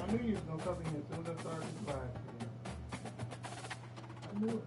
I knew you was gonna come in here as soon as I started this live. I knew it.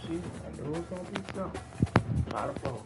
shit. I knew it was gonna be something. Not a fault.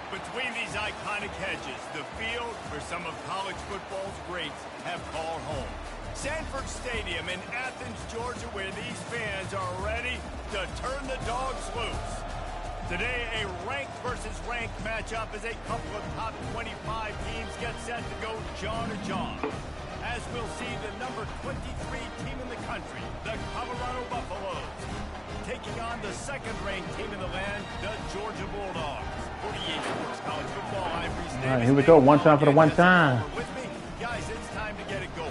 Between these iconic hedges, the field where some of college football's greats have called home. Sanford Stadium in Athens, Georgia, where these fans are ready to turn the dogs loose. Today, a ranked versus ranked matchup as a couple of top 25 teams get set to go jaw to jaw. As we'll see the number 23 team in the country, the Colorado Buffaloes, taking on the second-ranked team in the land, the Georgia Bulldogs. 48 Sports College Football, Ivory State. All right, here we go. One time for the one time. With me, guys, it's time to get it going.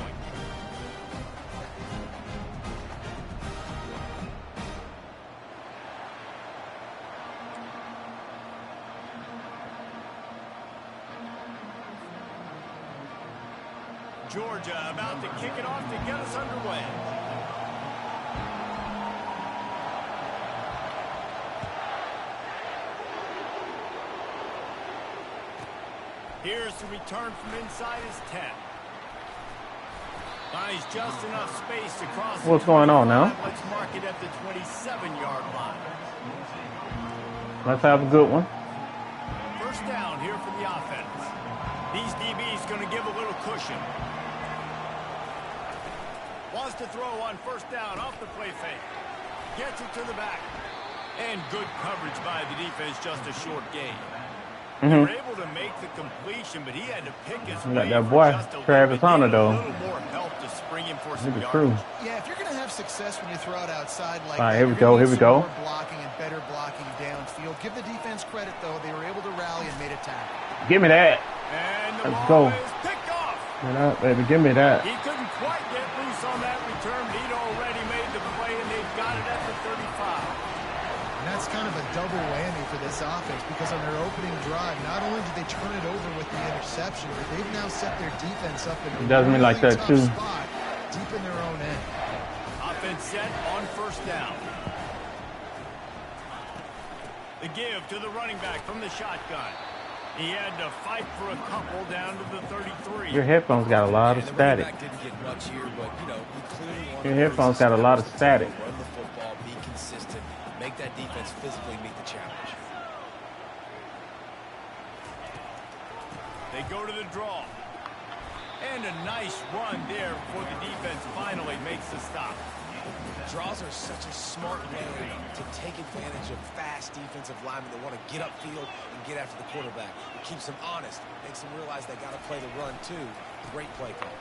Georgia about to kick it off to get us underway. Here's the return from inside his 10. Finds just enough space to cross. What's going on now? Let's mark it at the 27-yard line. Let's have a good one. First down here for the offense. These DBs going to give a little cushion. Wants to throw on first down off the play fake. Gets it to the back. And good coverage by the defense, just a short gain. They were able to make the completion, but he had to pick his way. That boy, Travis Hunter, though. A little more help to spring him for some yardage. Yeah, if you're going to have success when you throw it outside like that, here we go. Here we go. More blocking and better blocking downfield. Give the defense credit, though. They were able to rally and made a tackle. Give me that. And the Let's ball go. is picked off. Get up, baby. Give me that. He couldn't quite get loose on that return, but he'd already made the play, and they've got it at the 35. And that's kind of a double whammy for this offense because on their opening drive, not only did they turn it over with the interception, but they've now set their defense up in a He does me like that too. Spot, deep in their own end. Offense set on first down. The give to the running back from the shotgun. He had to fight for a couple down to the 33. Your headphones got a lot of static. Didn't get much here, but Your headphones got a lot of static. Run the football, be consistent, make that defense physically meet the challenge. They go to the draw. And a nice run there before the defense finally makes the stop. Draws are such a smart way to take advantage of fast defensive linemen that want to get upfield and get after the quarterback. It keeps them honest, makes them realize they got to play the run too. Great play call.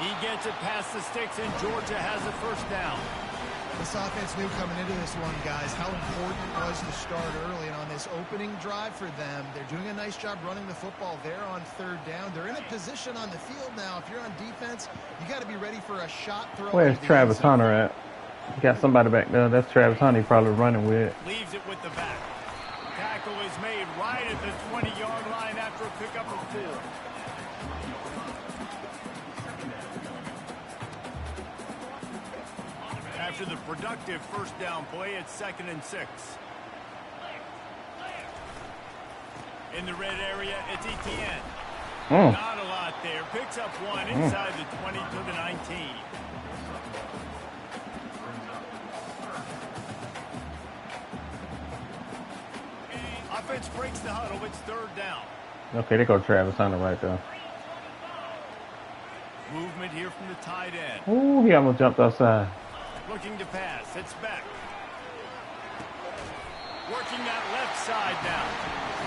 He gets it past the sticks, and Georgia has a first down. This offense knew coming into this one, guys, how important it was to start early. And on this opening drive for them, they're doing a nice job running the football there on third down. They're in a position on the field now. If you're on defense, you got to be ready for a shot throw. Where's Travis Hunter at? You got somebody back there. That's Travis Hunter probably running with. Leaves it with the back. Tackle is made right at the 20-yard line after a pickup of 4. After the productive first down play, it's 2nd and 6. In the red area, it's Etienne. Not a lot there. Picks up one inside the 20 to the 19. Offense breaks the huddle. It's 3rd down. Okay, they go Travis Hunter right there. Movement here from the tight end. Ooh, he almost jumped outside. Looking to pass. It's back. Working that left side now.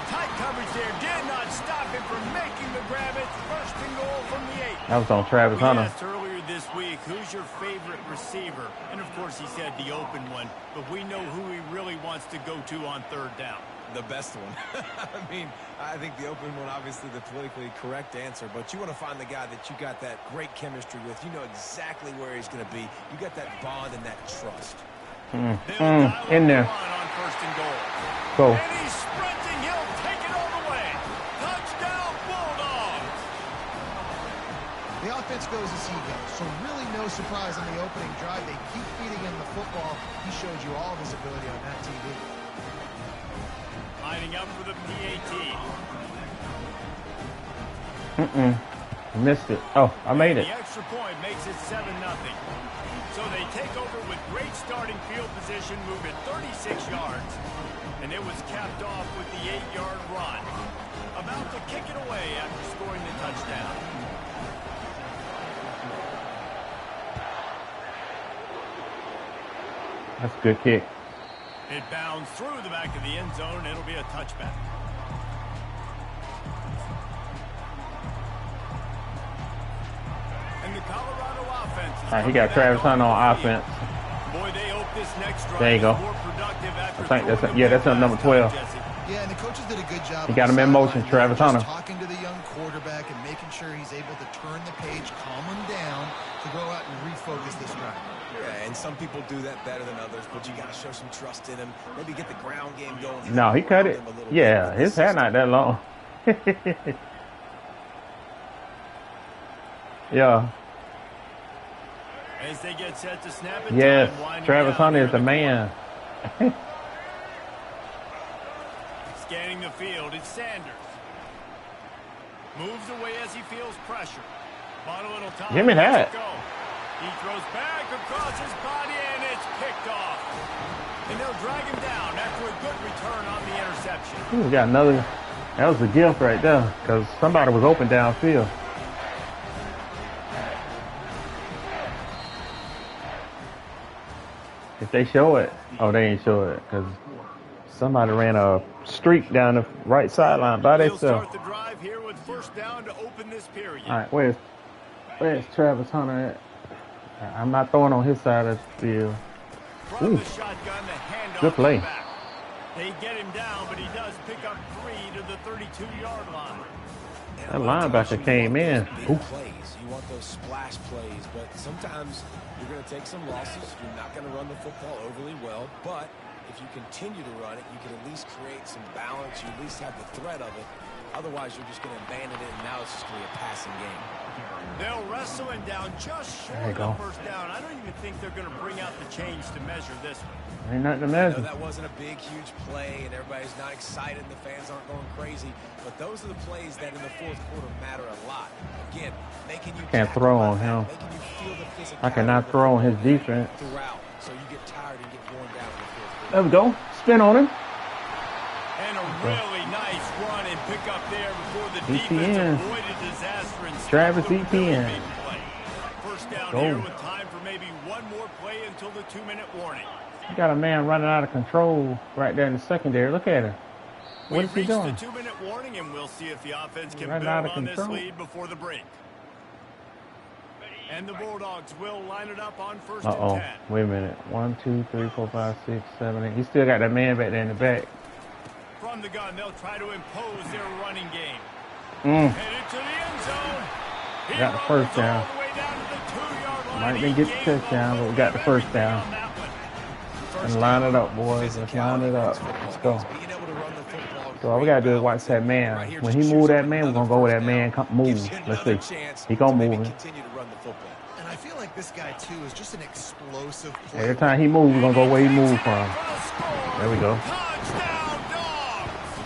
tight coverage there did not stop him from making the grab. It's 1st and goal from the 8. That was on Travis We Hunter. asked earlier this week, who's your favorite receiver? And of course he said the open one, but we know who he really wants to go to on 3rd down. The best one. I mean, I think the open one, obviously the politically correct answer, but you want to find the guy that you got that great chemistry with. You know exactly where he's going to be. You got that bond and that trust. In there. On 1st and goal. Go. And he's sprinting. He'll take it all the way. Touchdown, Bulldogs. The offense goes as he goes, so really no surprise on the opening drive. They keep feeding him the football. He showed you all of his ability on that TV. Lining up for the PAT. Missed it. Oh, I made it. The extra point makes it 7-0. So they take over with great starting field position, moving 36 yards. And it was capped off with the 8-yard run. About to kick it away after scoring the touchdown. That's a good kick. It bounds through the back of the end zone. It'll be a touchback. And the Colorado offense. All right, he got Travis Hunter on offense. Boy, they hope this next drive There you go. is more productive after I think that's throwing yeah, that's the number pass 12. out, Jesse. Yeah, and the coaches did a good job. He got him in motion, Travis Hunter. Talking to the young quarterback and making sure he's able to turn the page, calm him down to go out and refocus this drive. Yeah, and some people do that better than others, but you got to show some trust in him. Maybe get the ground game going. No, he cut it. Yeah, his hair not that long. Yeah. As they get set to snap it. Yes, time, Travis Hunter is the man. Scanning the field, it's Sanders. Moves away as he feels pressure. Bought a little time. Give me that. Go. He throws back across his body, and it's picked off. And they'll drag him down after a good return on the interception. Ooh, we got another. That was a gift right there because somebody was open downfield. If they show it, oh, they ain't show it because somebody ran a streak down the right sideline by They'll themselves. start the drive here with 1st down to open this period. All right, where's Travis Hunter at? I'm not throwing on his side of the field. From the shotgun, the handoff Good play. back. They get him down, but he does pick up 3 to the 32-yard line. That linebacker came in. Big plays. You want those splash plays, but sometimes you're going to take some losses. You're not going to run the football overly well, but if you continue to run it, you can at least create some balance. You at least have the threat of it. Otherwise, you're just going to abandon it, and now it's just going to be a passing game. They'll wrestle him down just short of 1st down. I don't even think they're going to bring out the chains to measure this one. Ain't nothing to I measure. know that wasn't a big, huge play, and everybody's not excited, and the fans aren't going crazy, but those are the plays that in the 4th quarter matter a lot. Again, making you Can't throw on him. making you feel the physicality I cannot throw on his defense. throughout, so you get tired and get worn down in the 4th quarter. There we go. Spin on him. And a really nice run and pick up there before the ETN. defense avoided disaster and Travis stopped the really ETN. big play. 1st down Go. here with time for maybe one more play until the 2-minute warning. You got a man running out of control right there in the secondary. Look at him. What is he We've doing? reached the 2-minute warning, and we'll see if the offense can Running build out of on this control. lead before the break. And the Bulldogs will line it up on 1st Uh-oh. and 10. Wait a minute. 1, 2, 3, 4, 5, 6, 7, 8. He still got that man back there in the back. From the gun, they'll try to impose their running game. Mm. Headed to the end zone. He Got the rolls first down. all the way down to the 2-yard line. Might He didn't get the gave touchdown, up but we got the first everything down. on that one. Let's line it up, boys. Let's line it up. Let's go. Being able to run the football, So all we got to do is watch that man. When he move that man, we're going to go where that man move. Let's see. He going to move him. continue to run the football. And I feel like this guy, too, is just an explosive player. Every time he moves, we're going to go where he moved from. For the score. There we go. Touchdown, Dogs.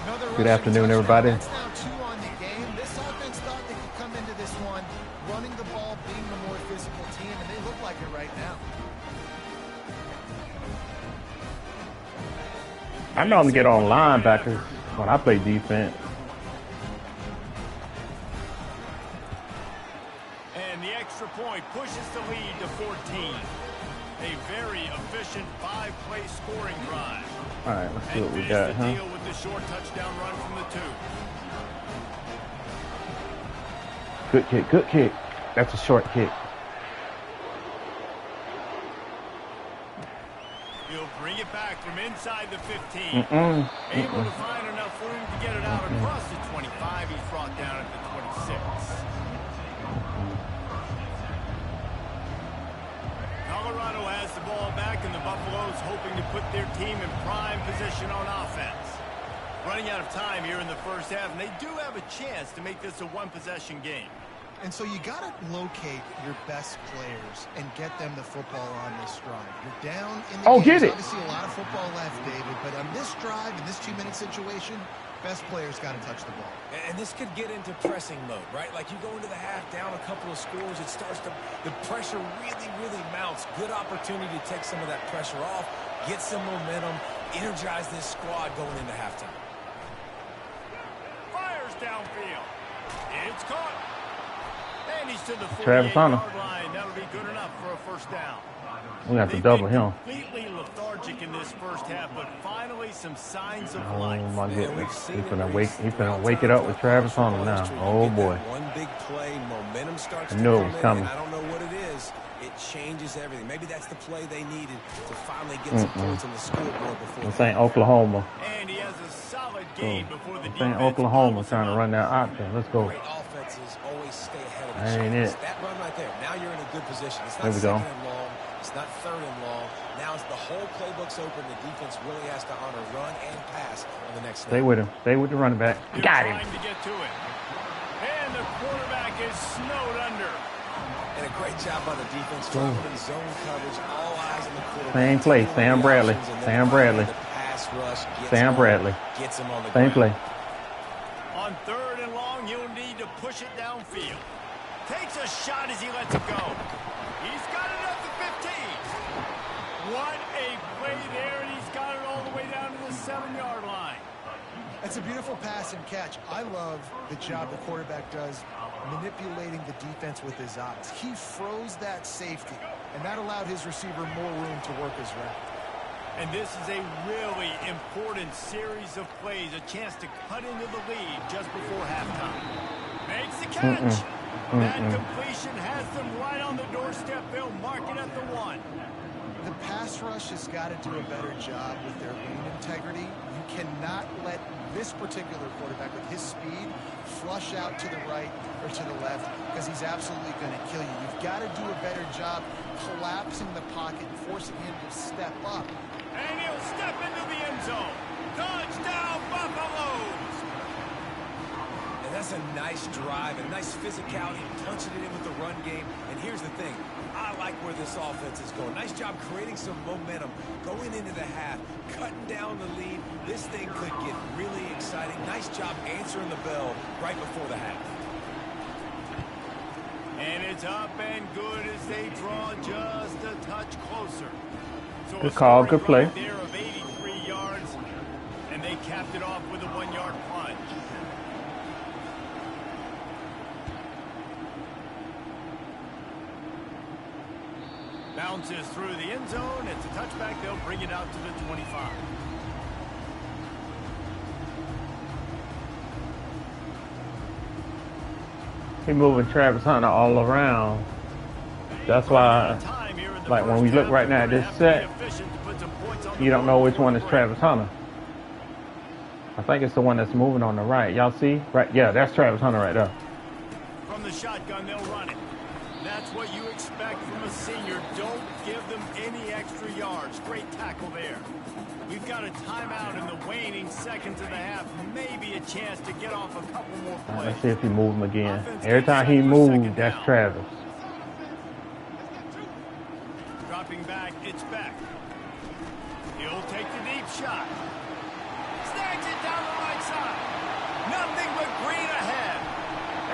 Another Good rushing afternoon, touchdown. everybody. That's now 2 on the game. This offense thought they could come into this one running the ball, being the more physical team, and they look like it right now. I normally get on linebackers when I play defense. And the extra point pushes the lead to 14. A very efficient 5-play scoring drive. All right, let's see And what we finish got, the huh? deal with the short touchdown run from the 2. Good kick, good kick. That's a short kick. He'll bring it back from inside the 15. Mm-mm. Able to find enough room to get it out across the 25. He's brought down at the 26. Colorado has the ball back, and the Buffaloes hoping to put their team in prime position on offense. Running out of time here in the first half, and they do have a chance to make this a one-possession game. And so you got to locate your best players and get them the football on this drive. You're down in the game. Get it. Obviously a lot of football left, David, but on this drive, in this 2-minute situation, best players got to touch the ball. And this could get into pressing mode, right? Like you go into the half down a couple of scores, it starts to, the pressure really, really mounts. Good opportunity to take some of that pressure off, get some momentum, energize this squad going into halftime. Fires downfield. It's caught. And he's to the Travis Hunter. 48-yard line. That'll be good enough for a first down. We have to They've double been him. completely lethargic in this first half, but finally some signs of Oh life. my Man, goodness. we've seen He's it gonna recently. wake it up with Travis Hunter now. Oh boy. One big play, momentum starts I to knew it come was in, coming. and I don't know what it is. It changes everything. Maybe that's the play they needed to finally get some points on the scoreboard before. This ain't Oklahoma. And he has a solid gain before the This defense. ain't Oklahoma follows trying to him run that option. Let's go. Great offenses always stay ahead of the That ain't chains. it. That run right there. Now you're in a good position. It's There not we go. second and long. It's not third and long. Now it's the whole playbook's open. The defense really has to honor run and pass on the next Stay snap. with him. Stay with the running back. They're Got him. trying to get to it. And the quarterback is snowed under. And a great job by the defense, dropping in zone coverage, all eyes on the quarterback. Same play, Sam Bradley. Options, and then Sam Bradley. the pass rush gets Sam him Bradley. Gets him on the Same ground. play. On 3rd and long, he'll need to push it downfield. Takes a shot as he lets it go. He's got it at the 15. What a play there, and he's got it all the way down to the 7-yard line. That's a beautiful pass and catch. I love the job the quarterback does manipulating the defense with his eyes. He froze that safety, and that allowed his receiver more room to work his route. And this is a really important series of plays, a chance to cut into the lead just before halftime. Makes the catch. That completion has them right on the doorstep. They'll mark it at the 1. The pass rush has got to do a better job with their lane integrity. You cannot let this particular quarterback with his speed flush out to the right or to the left, because he's absolutely going to kill you. You've got to do a better job collapsing the pocket and forcing him to step up. And he'll step into the end zone. Touchdown, Buffaloes! And that's a nice drive, a nice physicality, punching it in with the run game. And here's the thing. I like where this offense is going. Nice job creating some momentum, going into the half, cutting down the lead. This thing could get really exciting. Nice job answering the bell right before the half. And it's up and good as they draw just a touch closer. So Good call, good play. There of 83 yards, and they capped it off with a 1-yard plunge. Bounces through the end zone. It's a touchback. They'll bring it out to the 25. He moving Travis Hunter all around. That's why, like when we look right now at this set, you don't know which one is Travis Hunter. I think it's the one that's moving on the right. Y'all see? Right? Yeah, that's Travis Hunter right there. From the shotgun, they'll run it. That's what you expect from a senior. Don't give them any extra yards. Great tackle there. We've got a timeout in the waning seconds of the half. Maybe a chance to get off a couple more plays. All right, let's see if he moves him again. Every time he moves, that's Travis. Dropping back, it's back. He'll take the deep shot. Snags it down the right side. Nothing but green ahead.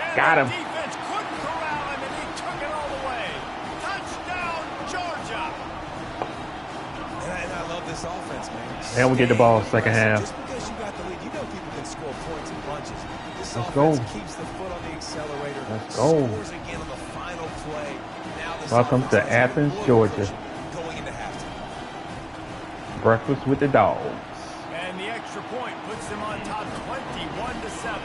And Got him. The defense couldn't corral him, and he took it all the way. Touchdown, Georgia. And I love this offense, man. And we get the ball second half. Just because you got the lead, you know people can score points in bunches. This Let's offense go. keeps the foot on the accelerator. Let's go. Scores again on the final play. Now this Welcome offense to has a Athens, good Georgia. position going into Breakfast with the dogs. And the extra point puts them on top 21-7.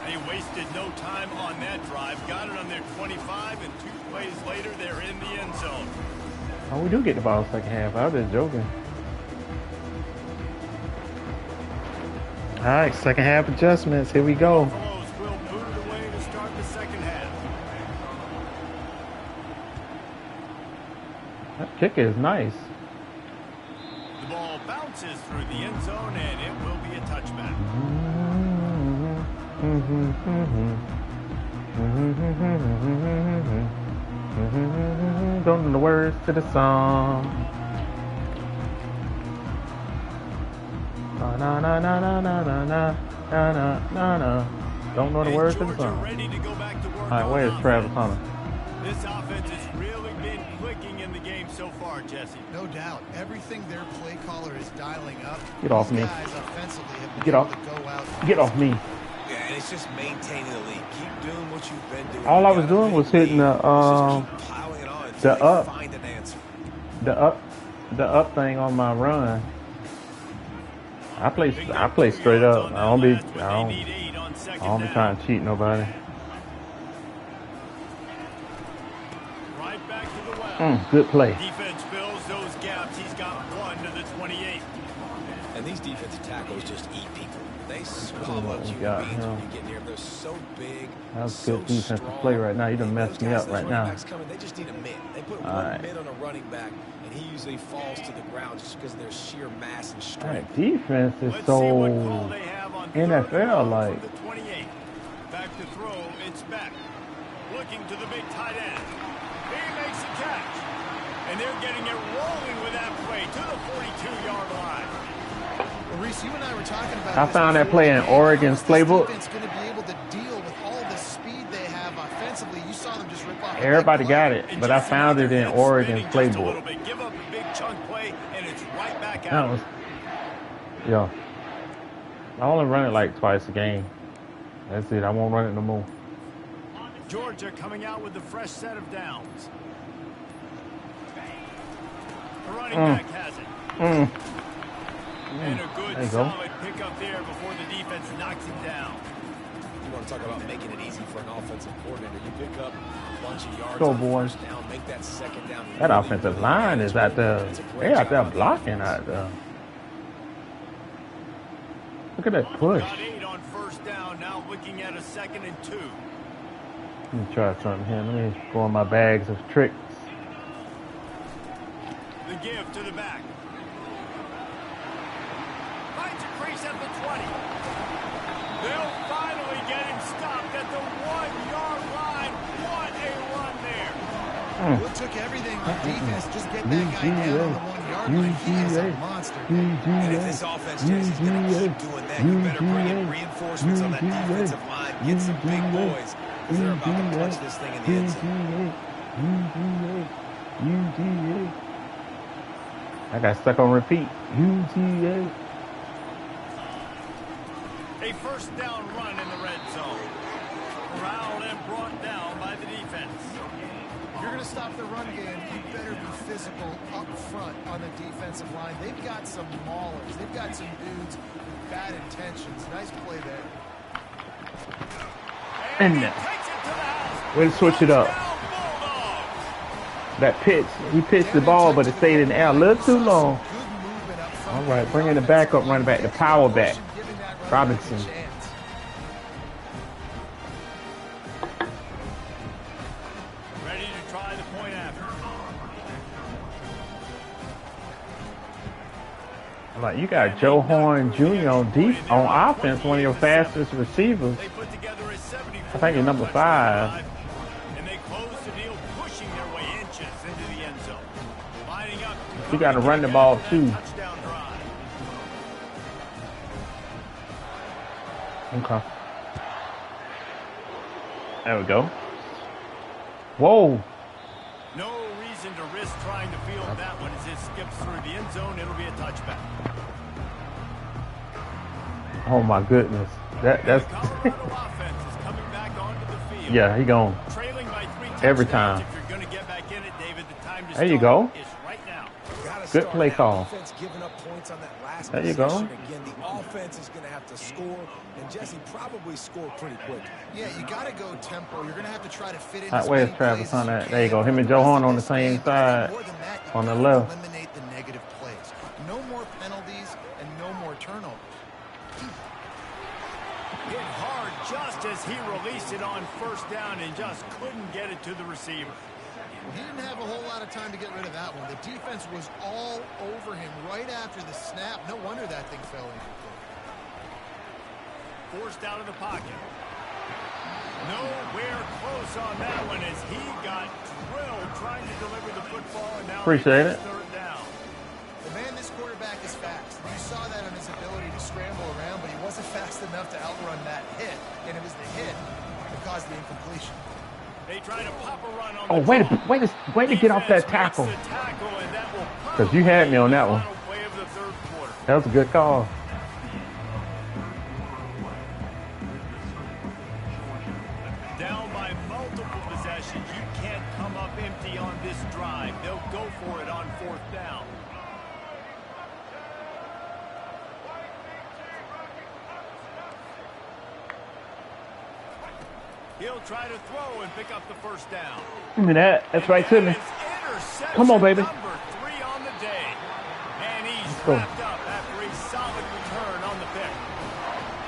They wasted no time on that drive. Got it on their 25, and 2 plays later, they're in the end zone. Oh, we do get the ball second half. I was just joking. All right, second half adjustments. Here we go. Buffaloes will boot it away to start the second half. That kick is nice. The ball bounces through the end zone, and it will be a touchback. Don't know the words to the song. Na na na na na na na na na na. Don't know the words to the song. Ready to go back to work. All right, where's Travis Hunter? This offense has really been clicking in the game so far, Jesse. No doubt. Everything their play caller is dialing up. Get off me. Guys offensively have been Get able off. to go out. Get off me. Yeah, and it's just maintaining the lead. Keep doing what you've been doing. All I was doing was hitting the up, Find an answer. the up thing on my run. I play straight up. I don't be trying to cheat nobody. Right back to the well. Good play. Defense fills those gaps. He's got 1 to the 28. And these defensive tackles just eat people. They swallow up human beings when you get near them. They're so big. That's so good defensive strong. play right now. You done messed me up right now. Coming, they just need a mid. They put All one right. mid on a running back, and he usually falls to the ground just because of their sheer mass and That strength. defense is Let's so see what call they have on NFL like. the 28. Back to throw. It's back. Looking to the big tight end. He makes a catch. And they're getting it rolling with that play to the 42-yard line. Well, Reese, you and I were talking about I this found that before play the in game. Oregon's How is this playbook. defense going to be able to deal with all the speed they have offensively? You saw them just rip off. Everybody got it, And but I just found it in it's Oregon's spinning just a playbook. little bit. Give up a big chunk play, and it's right back That out. was, yeah. I only run it like twice a game. That's it. I won't run it no more. Georgia coming out with a fresh set of downs. The running back has it. And a good, There you go. solid pickup there before the defense knocks him down. You want to talk about making it easy for an offensive coordinator. You pick up a bunch of yards Go, on boys. first down, make that second down. That really, offensive really line is out there. That's a great They out there job. blocking out there. Look at that push. Got 8 on first down, now looking at a 2nd and 2. Let me try something here. Let me go in my bags of tricks. The give to the back. Finds a crease at the 20. They'll finally get him stopped at the 1-yard line. What a run there. Well, it took everything on defense. Just get that guy down on the 1-yard line. He is a monster. And if this offense is going to keep doing that, you better bring in reinforcements on that defensive line. Get some big boys, because they're about to punch this thing in the end zone. I got stuck on repeat. UGA. A first down run in the red zone. Corralled and brought down by the defense. If you're going to stop the run game, you better be physical up front on the defensive line. They've got some maulers. They've got some dudes with bad intentions. Nice play there. And He now, takes it to the house. way to switch it up. Touchdown, Bulldogs. That pitch, he pitched the ball, but it stayed in the air a little too long. Good movement up front. All right, bring in the backup running back, the power back, Giving that running back a Robinson. chance. Ready to try the point after. I'm like, you got Joe Horn Jr. on offense, one of your fastest receivers. They put together a 74. I think he's number 5. And they close the deal, pushing their way inches into the end zone. Lining up. You got to run the ball too. Touchdown drive. Okay. There we go. Whoa. No reason to risk trying to field that one as it skips through the end zone. It'll be a touchback. Oh my goodness. That's The Colorado offense is coming back onto the field. yeah, he gone. Trailing by 3 Every touchdowns. time. If you're going to get back in it, David, the time to There you start go. is right now. Got to Good play call. Giving up points on that last there you go. Again, the offense is going to have to score, and Jesse probably scored pretty quick. Yeah, you got to go tempo. You're going to have to try to fit in. Where's Travis on that? There you go. Him and Johan on the same side. On the left. Eliminate the negative plays. No more penalties and no more turnovers. Hit hard just as he released it on first down and just couldn't get it to the receiver. He didn't have a whole lot of time to get rid of that one. The defense was all over him right after the snap. No wonder that thing fell incomplete. Forced out of the pocket. Nowhere close on that one as he got drilled trying to deliver the football. And now appreciate it. Third down. The man, this quarterback is fast. You saw that on his ability to scramble around, but he wasn't fast enough to outrun that hit. And it was the hit that caused the incompletion. They try to pop a run on way to get off that tackle. Because you had me on that one. That was a good call. Down by multiple possessions. You can't come up empty on this drive. They'll go for it on fourth down. He'll try to throw and pick up the first down. Give me that. That's right to me. Come on, baby. Number 3 on the day. And he's wrapped up after a solid return on the pick.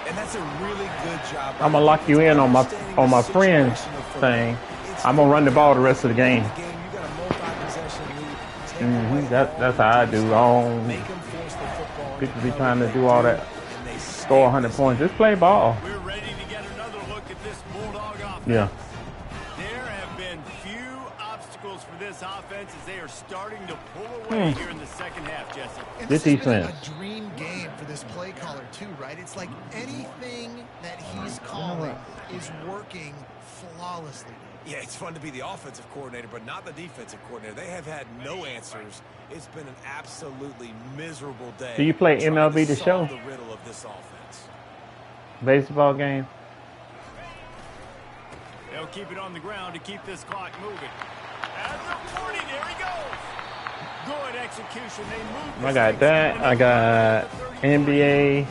And that's a really good job. I'm gonna lock you in on my friend's thing. I'm gonna run the ball the rest of the game. That's how I do. People be trying to do all that. Score 100 points. Just play ball. We're ready to get another look at this Bulldog offense. Yeah. There have been few obstacles for this offense as they are starting to pull away here in the second half, Jesse. And this has been a dream game for this play caller too, right? It's like anything that he's calling is working flawlessly. Yeah, it's fun to be the offensive coordinator, but not the defensive coordinator. They have had no answers. It's been an absolutely miserable day. Do you play MLB The Show? The riddle of this offense. Baseball game. They'll keep it on the ground to keep this clock moving. At the 40, there he goes. Good execution. They moved. I got that. I got NBA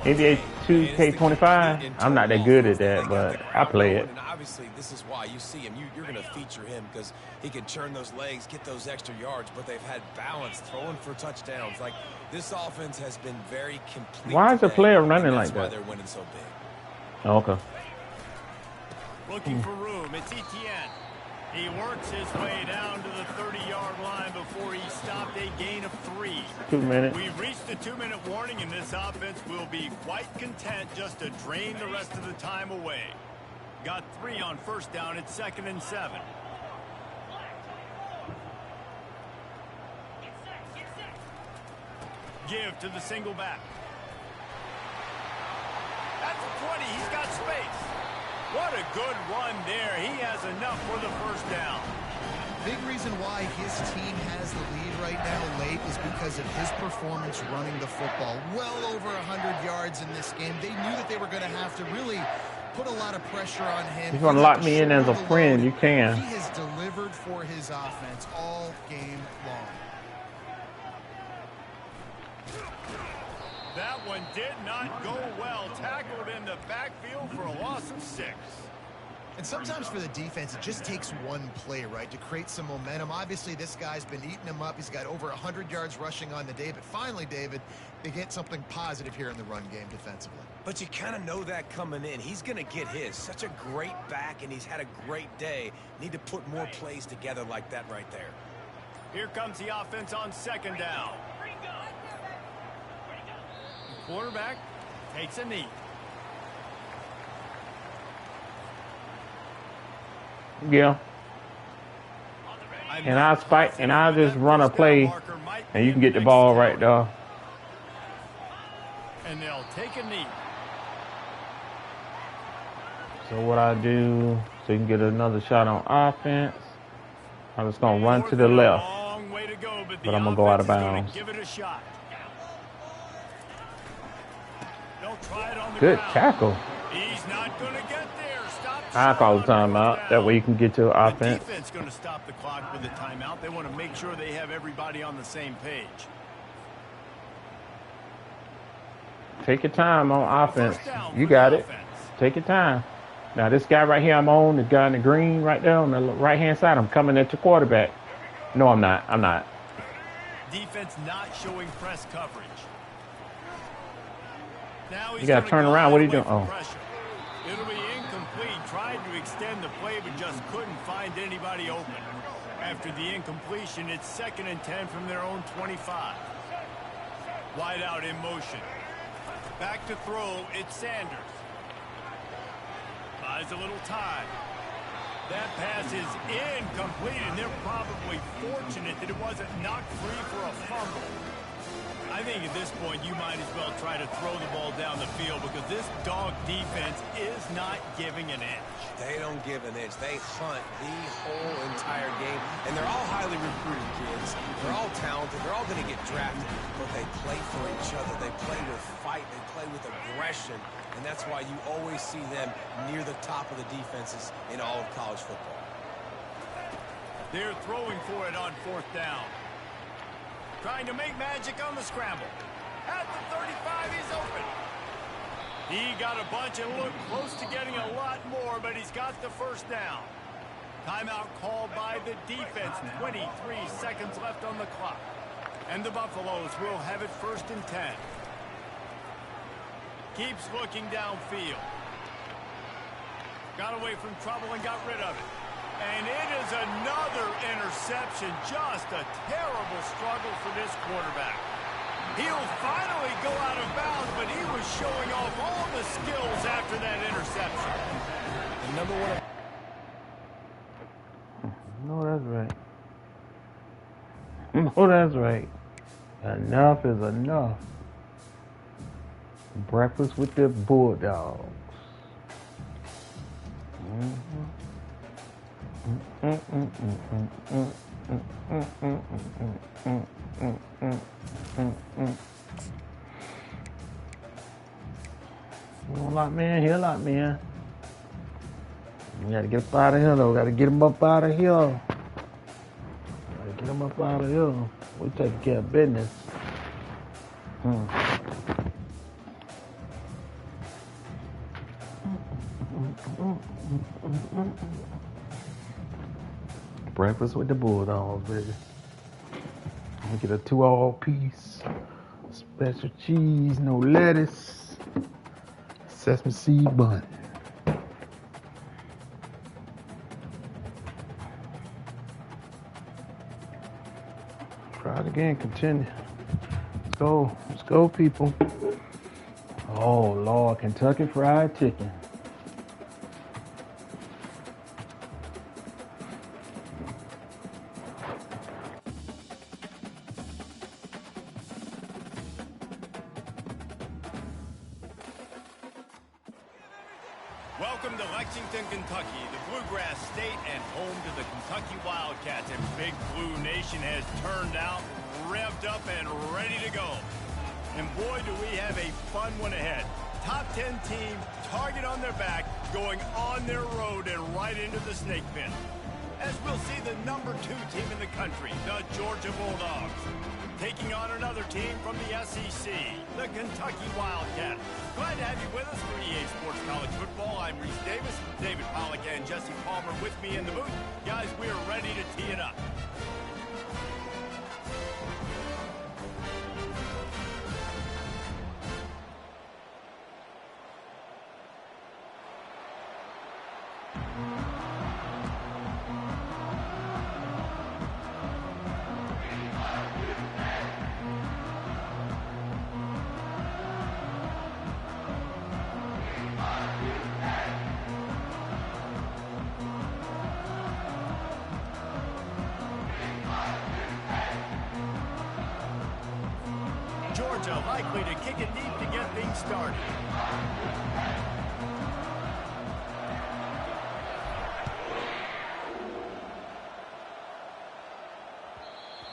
2K25. I'm not that good at that, but I play it. And obviously, this is why you see him. You're going to feature him because he can turn those legs, get those extra yards, but they've had balance, throwing for touchdowns. Like, this offense has been very complete. Why is the player running like that? That's why that? they're winning so big. Oh, okay. Looking for room. It's Etienne. He works his way down to the 30-yard line before he stopped a gain of 3. 2 minutes. We've reached the 2-minute warning, and this offense will be quite content just to drain the rest of the time away. Got 3 on first down. It's 2nd and 7. Give to the single back. That's the 20. He's got space. What a good run there. He has enough for the first down. Big reason why his team has the lead right now late is because of his performance running the football. Well over 100 yards in this game. They knew that they were going to have to really put a lot of pressure on him. If you want to lock me in as a friend, you can. He has delivered for his offense all game long. That one did not go well. Tackled in the backfield for a loss of 6. And sometimes for the defense, it just takes one play, right, to create some momentum. Obviously, this guy's been eating him up. He's got over 100 yards rushing on the day. But finally, David, they get something positive here in the run game defensively. But you kind of know that coming in. He's going to get his. Such a great back, and he's had a great day. Need to put more plays together like that right there. Here comes the offense on 2nd down. The quarterback takes a knee. Yeah. And I'll spike and I'll just run a play and you can get the ball right there. And they'll take a knee. So what I do so you can get another shot on offense, I'm just gonna run to the left. But I'm gonna go out of bounds. Give it a shot. They'll try it on the Good ground. tackle. He's not gonna get there. I call the timeout. That way you can get to offense. The defense going to stop the clock with a timeout. They want to make sure they have everybody on the same page. Take your time on offense. You got it. Take your time. Now, this guy right here I'm on, the guy in the green right there on the right-hand side, I'm coming at your quarterback. No, I'm not. I'm not. Defense not showing press coverage. Now he's you got to turn around. What are you doing? Oh. It'll be incomplete. Tried to extend the play, but just couldn't find anybody open. After the incompletion, it's 2nd and 10 from their own 25. Wide out in motion. Back to throw, it's Sanders. Buys a little time. That pass is incomplete, and they're probably fortunate that it wasn't knocked free for a fumble. I think at this point you might as well try to throw the ball down the field because this dog defense is not giving an inch. They don't give an inch. They hunt the whole entire game, and they're all highly recruited kids. They're all talented. They're all going to get drafted, but they play for each other. They play with fight. They play with aggression, and that's why you always see them near the top of the defenses in all of college football. They're throwing for it on 4th down. Trying to make magic on the scramble. At the 35, he's open. He got a bunch and looked close to getting a lot more, but he's got the 1st down. Timeout called by the defense. 23 seconds left on the clock. And the Buffaloes will have it 1st and 10. Keeps looking downfield. Got away from trouble and got rid of it. And it is another interception. Just a terrible struggle for this quarterback. He'll finally go out of bounds, but he was showing off all the skills after that interception. The number one. No, that's right. No, that's right. Enough is enough. Breakfast with the Bulldogs. Don't like man, here like man. You gotta get up out of here though. Gotta get him up out of here. Gotta get him up out of here. We taking care of business. Breakfast with the Bulldogs, baby. I'm gonna get a 2-all-piece, special cheese, no lettuce, sesame seed bun. Try it again, continue. Let's go, people. Oh Lord, Kentucky Fried Chicken. Welcome to Lexington, Kentucky, the Bluegrass State and home to the Kentucky Wildcats. And Big Blue Nation has turned out, revved up, and ready to go. And boy, do we have a fun one ahead. Top 10 team, target on their back, going on their road and right into the snake pit. As we'll see the number 2 team in the country, the Georgia Bulldogs, taking on another team from the SEC, the Kentucky Wildcats. Glad to have you with us for EA Sports College Football. I'm Reese Davis, David Pollack, and Jesse Palmer with me in the booth. Guys, we are ready to tee it up. Georgia likely to kick it deep to get things started.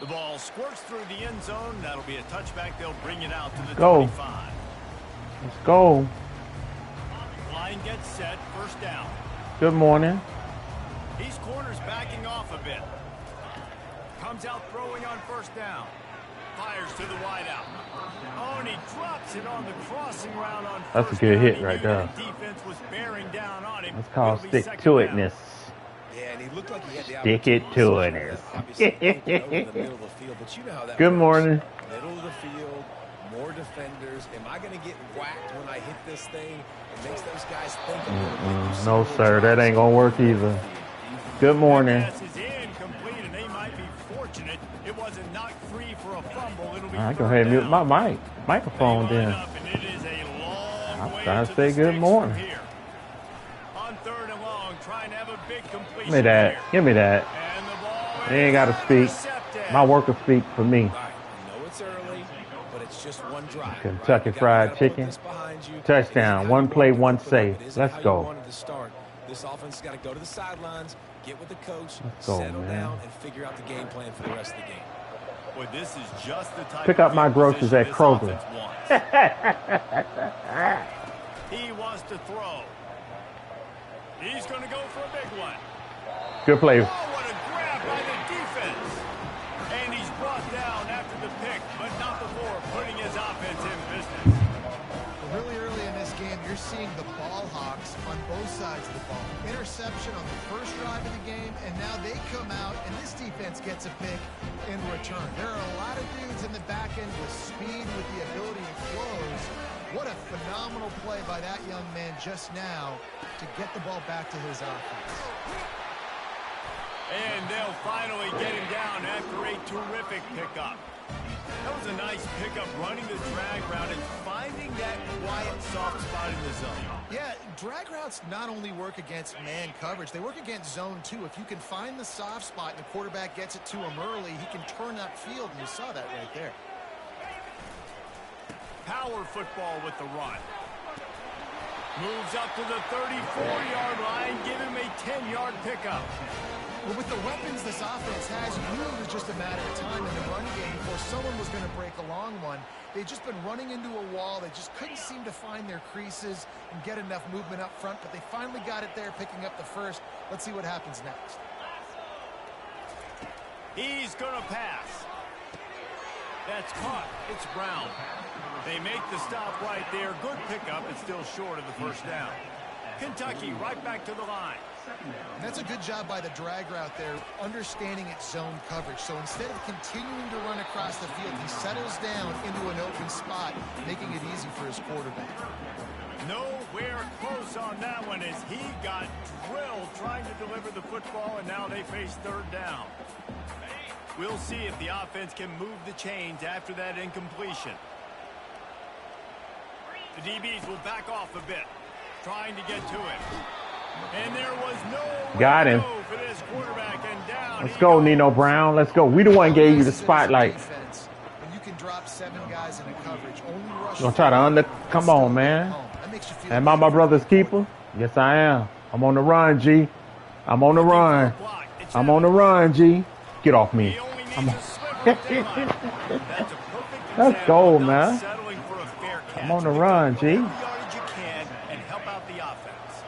The ball squirts through the end zone. That'll be a touchback. They'll bring it out to the 25. Let's go. Line gets set. 1st down. Good morning. These corners backing off a bit. Comes out throwing on first down. Fires to the wideout. Oh, and he drops it on the crossing route on That's a first good down. hit He right knew there. the defense was bearing down on him. That's called It'll be stick to second down. itness. Yeah, and he looked like he had the Stick it opportunity to to it. obviously open over the middle of the field, but you know how that Good works. morning. Middle of the field, more defenders. Am I going to get whacked when I hit this thing? It makes those guys think a little bit. No, sir, that ain't gonna work either. Good morning. That pass is incomplete, and they might be fortunate it wasn't knocked free for a fumble. It'll be I go ahead and mute my microphone They line then. up, and it is a long I'm way trying to to say the good sticks morning. from here. On third and long, trying to have a big completion. Give me that. here. Give me that. And the ball They ain't gotta is speak. intercepted. My work will speak for me. All right, I know it's early, but it's just one drive. Kentucky right? Fried You gotta put Chicken. this behind you. Touchdown. It isn't One how you play, wanted to one open up. save. It isn't Let's how you go. wanted to start. This offense has got to go to the sidelines, get with the coach, Let's go, settle man. down, and figure out the game plan for the rest of the game. Boy, this is just the type Pick of up my field groceries position at this Kroger. offense wants. He wants to throw. He's going to go for a big one. Good play. Oh, what a grab by the defense. And he's brought down after the pick, but not before putting his offense in business. Really early in this game, you're seeing the ball hawks on both sides of the ball. Interception on the first drive of the game, and now they come out, and this defense gets a pick in return. There are a lot of dudes in the back end with speed, with the ability to close. What a phenomenal play by that young man just now to get the ball back to his offense. And they'll finally get him down after a terrific pickup. That was a nice pickup, running the drag route and finding that quiet, soft spot in the zone. Yeah, drag routes not only work against man coverage, they work against zone too. If you can find the soft spot and the quarterback gets it to him early, he can turn that field, and you saw that right there. Power football with the run. Moves up to the 34-yard line, give him a 10-yard pickup. Well, with the weapons this offense has, you knew it was just a matter of time in the run game before someone was going to break a long one. They'd just been running into a wall. They just couldn't seem to find their creases and get enough movement up front, but they finally got it there, picking up the first. Let's see what happens next. He's going to pass. That's caught. It's Brown. They make the stop right there. Good pickup, but still short of the first down. Kentucky right back to the line. And that's a good job by the drag route there, understanding its zone coverage. So instead of continuing to run across the field, he settles down into an open spot, making it easy for his quarterback. Nowhere close on that one as he got drilled trying to deliver the football, and now they face third down. We'll see if the offense can move the chains after that incompletion. The DBs will back off a bit, trying to get to it. And there was no Got him. for this quarterback, and down Let's he go, goes. Nino Brown. Let's go. We the one gave you the spotlight. Defense, when you can drop 7 guys in a coverage, only rush Gonna try to come on, man. That makes you feel Am I my brother's keeper? Yes, I am. I'm on the run, G. I'm on the run. I'm on the run, G. Get off me. He only needs I'm a on. sliver of daylight. That's a perfect Let's example go, of not man. settling for a fair catch. I'm on the Pick run, up G. every yardage you can and help out the offense.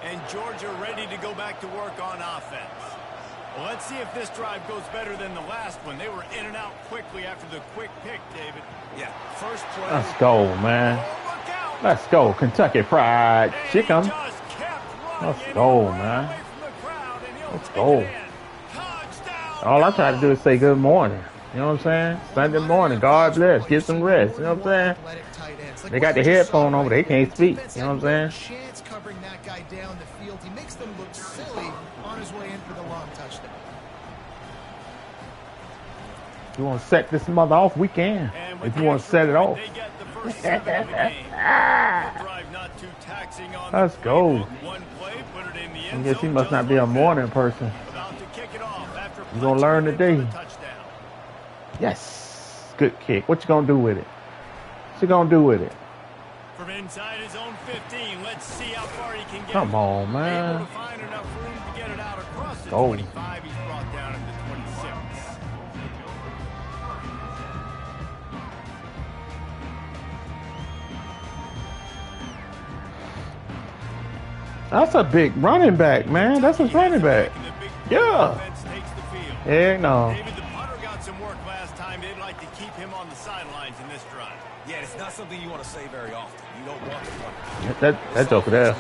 And Georgia ready to go back to work on offense. Well, let's see if this drive goes better than the last one. They were in and out quickly after the quick pick, David. Yeah, first play. Let's go, man. Oh, look out. Let's go, Kentucky Fried And he Chicken. just kept running, Let's and go, he ran man. away from the crowd, and he'll Let's take go. it in. Touchdown, All I try to do is say good morning. You know what I'm saying? Sunday morning, God bless. Get some rest. You know what I'm saying? They got the headphone on, but they can't speak. You know what I'm saying? Chance covering that guy down the field. He makes them look silly on his way in for the long touchdown. If you want to set this mother off, we can. And with If the you want to extra set it point, off. they get the first 7 of the game. The drive not too taxing on Let's the go. playbook. One play, put it in the I end guess he zone, must just not be a like that. morning person. About to kick it off after You gonna learn punching it in today. for the touchdown. Yes. Good kick. What you gonna do with it? What you gonna do with it? From inside his own 15, let's see how far he can get. Come on, Able man. to find enough room to get it out across the Go. 25. He's brought down at the 26. That's a big running back, man. That's his running back. Yeah. Heck no. David, the punter got some work last time. They'd like to keep him on the sidelines in this drive. Yeah, it's not something you want to say very often. You don't want the punter. That joker there.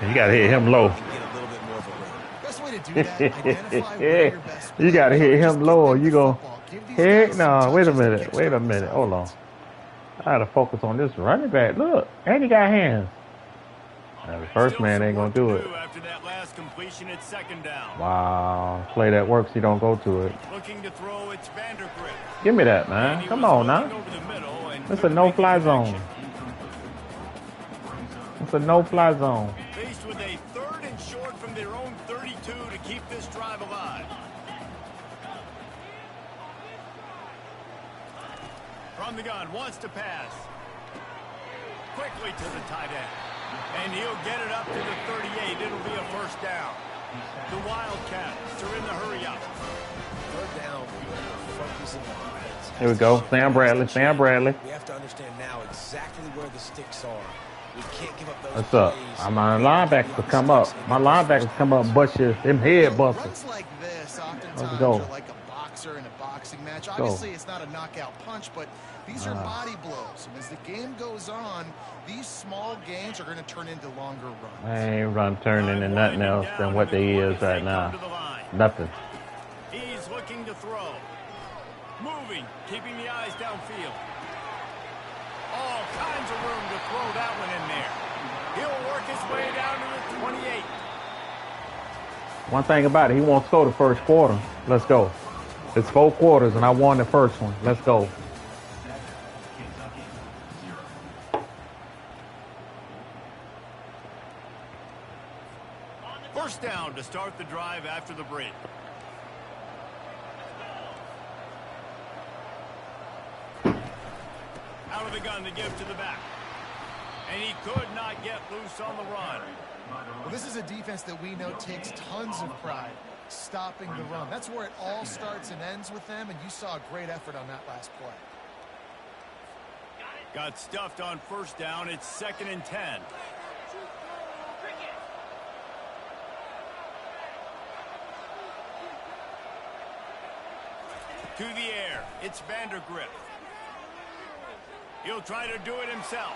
You got to hit him low. Get a little bit more of a rhythm. Best way to do that, identify where your best You got to hit him low or you go, Give these heck guys no. some Wait a touches to minute. get Wait a started. minute. Hold on. I got to focus on this running back. Look. And he got hands. Now, the first man ain't going to do it. After that last completion, it's second down. Wow. Play that works. You don't go to it. Looking to throw, it's Vandergrift. Give me that, man. Come on now. It's a no-fly zone. It's a no-fly zone. Faced with a 3rd and short from their own 32 to keep this drive alive. From the gun, wants to pass. Quickly to the tight end. And he'll get it up to the 38. It'll be a first down. The Wildcats are in the hurry up. 3rd down, focusing on offense. Here we go. Sam Bradley. Sam Bradley. We have to understand now exactly where the sticks are. We can't give up those What's up? plays. My linebackers will come up. My linebackers come up and bust your them head busters. Runs like this oftentimes Let's go. are like a boxer in a boxing match. go. Obviously, it's not a knockout punch, but these are body blows. And as the game goes on, these small gains are going to turn into longer runs. I ain't run turn into nothing else than what they is right now. Nothing. He's looking to throw. Moving, keeping the eyes downfield. All kinds of room to throw that one in there. He'll work his way down to the 28. One thing about it, he won't score the first quarter. Let's go. It's 4 quarters, and I won the first one. Let's go. First down to start the drive after the break. Out of the gun to give to the back. And he could not get loose on the run. Well, this is a defense that we know takes tons of pride stopping the run. That's where it all starts and ends with them, and you saw a great effort on that last play. Got stuffed on first down. It's 2nd and 10. To the air. It's Vandergrift. He'll try to do it himself.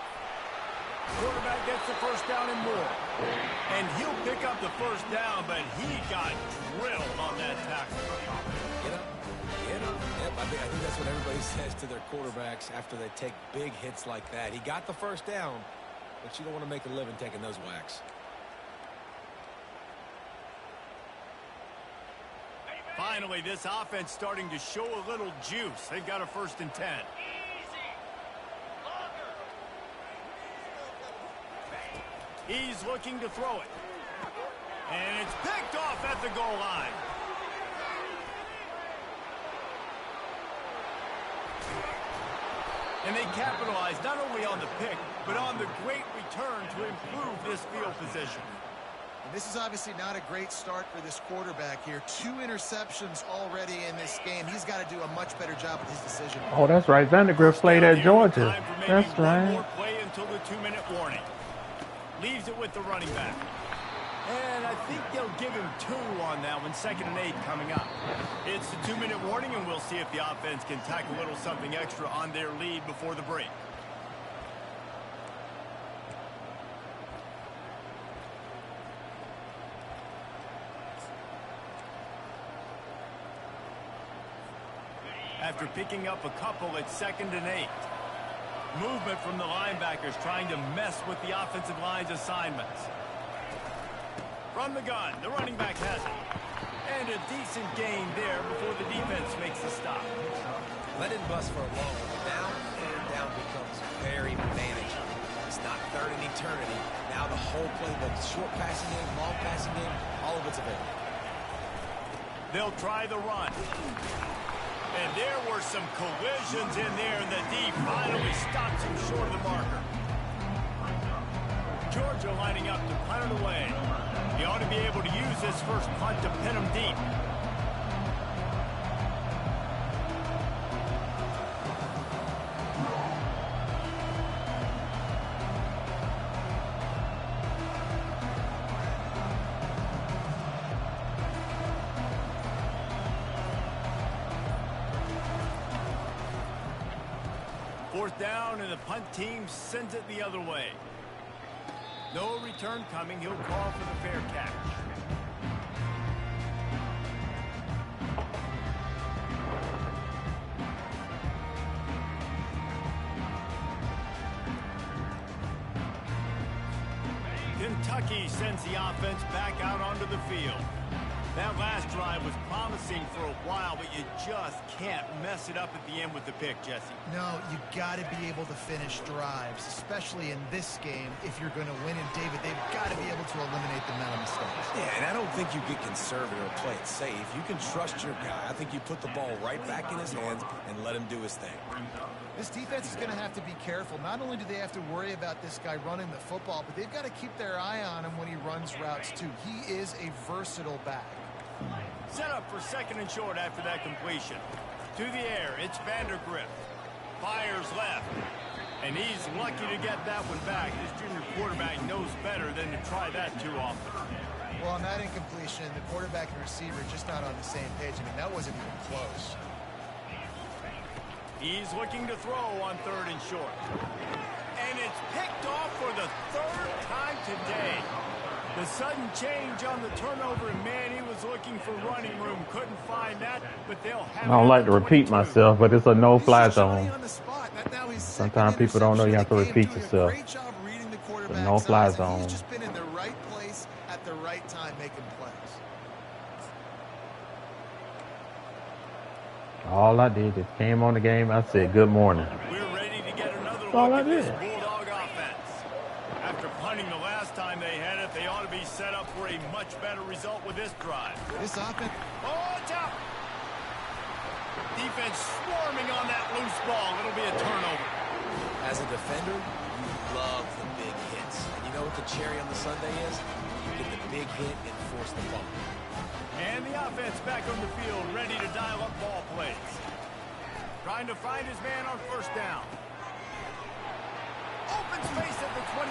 Quarterback gets the first down and more. And he'll pick up the first down, but he got drilled on that tackle. Get up. Get up. Yep, I think that's what everybody says to their quarterbacks after they take big hits like that. He got the first down, but you don't want to make a living taking those whacks. Finally, this offense starting to show a little juice. They've got a 1st and 10. He's looking to throw it. And it's picked off at the goal line. And they capitalized not only on the pick, but on the great return to improve this field position. And this is obviously not a great start for this quarterback here. 2 interceptions already in this game. He's got to do a much better job with his decision. Oh, that's right. Vandergrift played at Georgia. Time for maybe That's one right. more play until the 2-minute warning. Leaves it with the running back. And I think they'll give him 2 on that one. 2nd and 8 coming up. It's the 2-minute warning, and we'll see if the offense can tack a little something extra on their lead before the break. After picking up a couple, it's 2nd and 8. Movement from the linebackers trying to mess with the offensive line's assignments. From the gun, the running back has it. And a decent gain there before the defense makes the stop. Let it bust for a long one. Now, 3rd down becomes very manageable. It's not 3rd and eternity. Now the whole playbook, short passing game, long passing game, all of it's available. They'll try the run. And there were some collisions in there, and the D finally stops him short of the marker. Georgia lining up to punt it away. He ought to be able to use this first punt to pin him deep. fourth down, and the punt team sends it the other way. No return coming. He'll call for the fair catch. Kentucky sends the offense back out onto the field. That last drive was promising for a while, but you just can't mess it up at the end with the pick, Jesse. No, you got to be able to finish drives, especially in this game. If you're going to win, and David, they've got to be able to eliminate the mental mistakes. Yeah, and I don't think you get conservative or play it safe. You can trust your guy. I think you put the ball right back in his hands and let him do his thing. This defense is going to have to be careful. Not only do they have to worry about this guy running the football, but they've got to keep their eye on him when he runs routes, too. He is a versatile back. Set up for second and short after that completion. To the air, it's Vandergrift. Fires left. And he's lucky to get that one back. This junior quarterback knows better than to try that too often. Well, on that incompletion, the quarterback and receiver just not on the same page. I mean, that wasn't even close. He's looking to throw on third and short. And it's picked off for the third time today. The sudden change on the turnover, and man, he was looking for running room. Couldn't find that, but they'll have I don't like to repeat myself, but it's a no-fly zone. Sometimes people don't know you have to repeat yourself. It's a no-fly zone. He's just been in the right place at the right time making plays. All I did is came on the game. I said, good morning. We're ready to get another That's all look I at this did. Bulldog offense. After punting the last time they had it, they ought to be set up for a much better result with this drive. This offense. Oh, it's out. Defense swarming on that loose ball. It'll be a turnover. As a defender, you love the big hits. And you know what the cherry on the sundae is? You get the big hit and force the fumble. And the offense back on the field, ready to dial up ball plays. Trying to find his man on first down. Open space at the 25.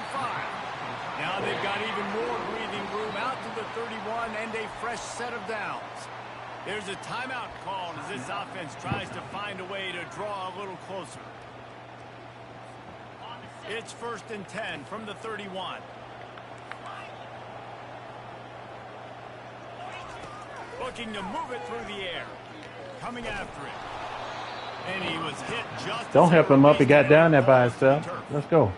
Now they've got even more breathing room out to the 31 and a fresh set of downs. There's a timeout called as this offense tries to find a way to draw a little closer. It's first and 10 from the 31. Looking to move it through the air. Coming after it. And he was hit just. Don't help him up. He got down there by himself. Let's go.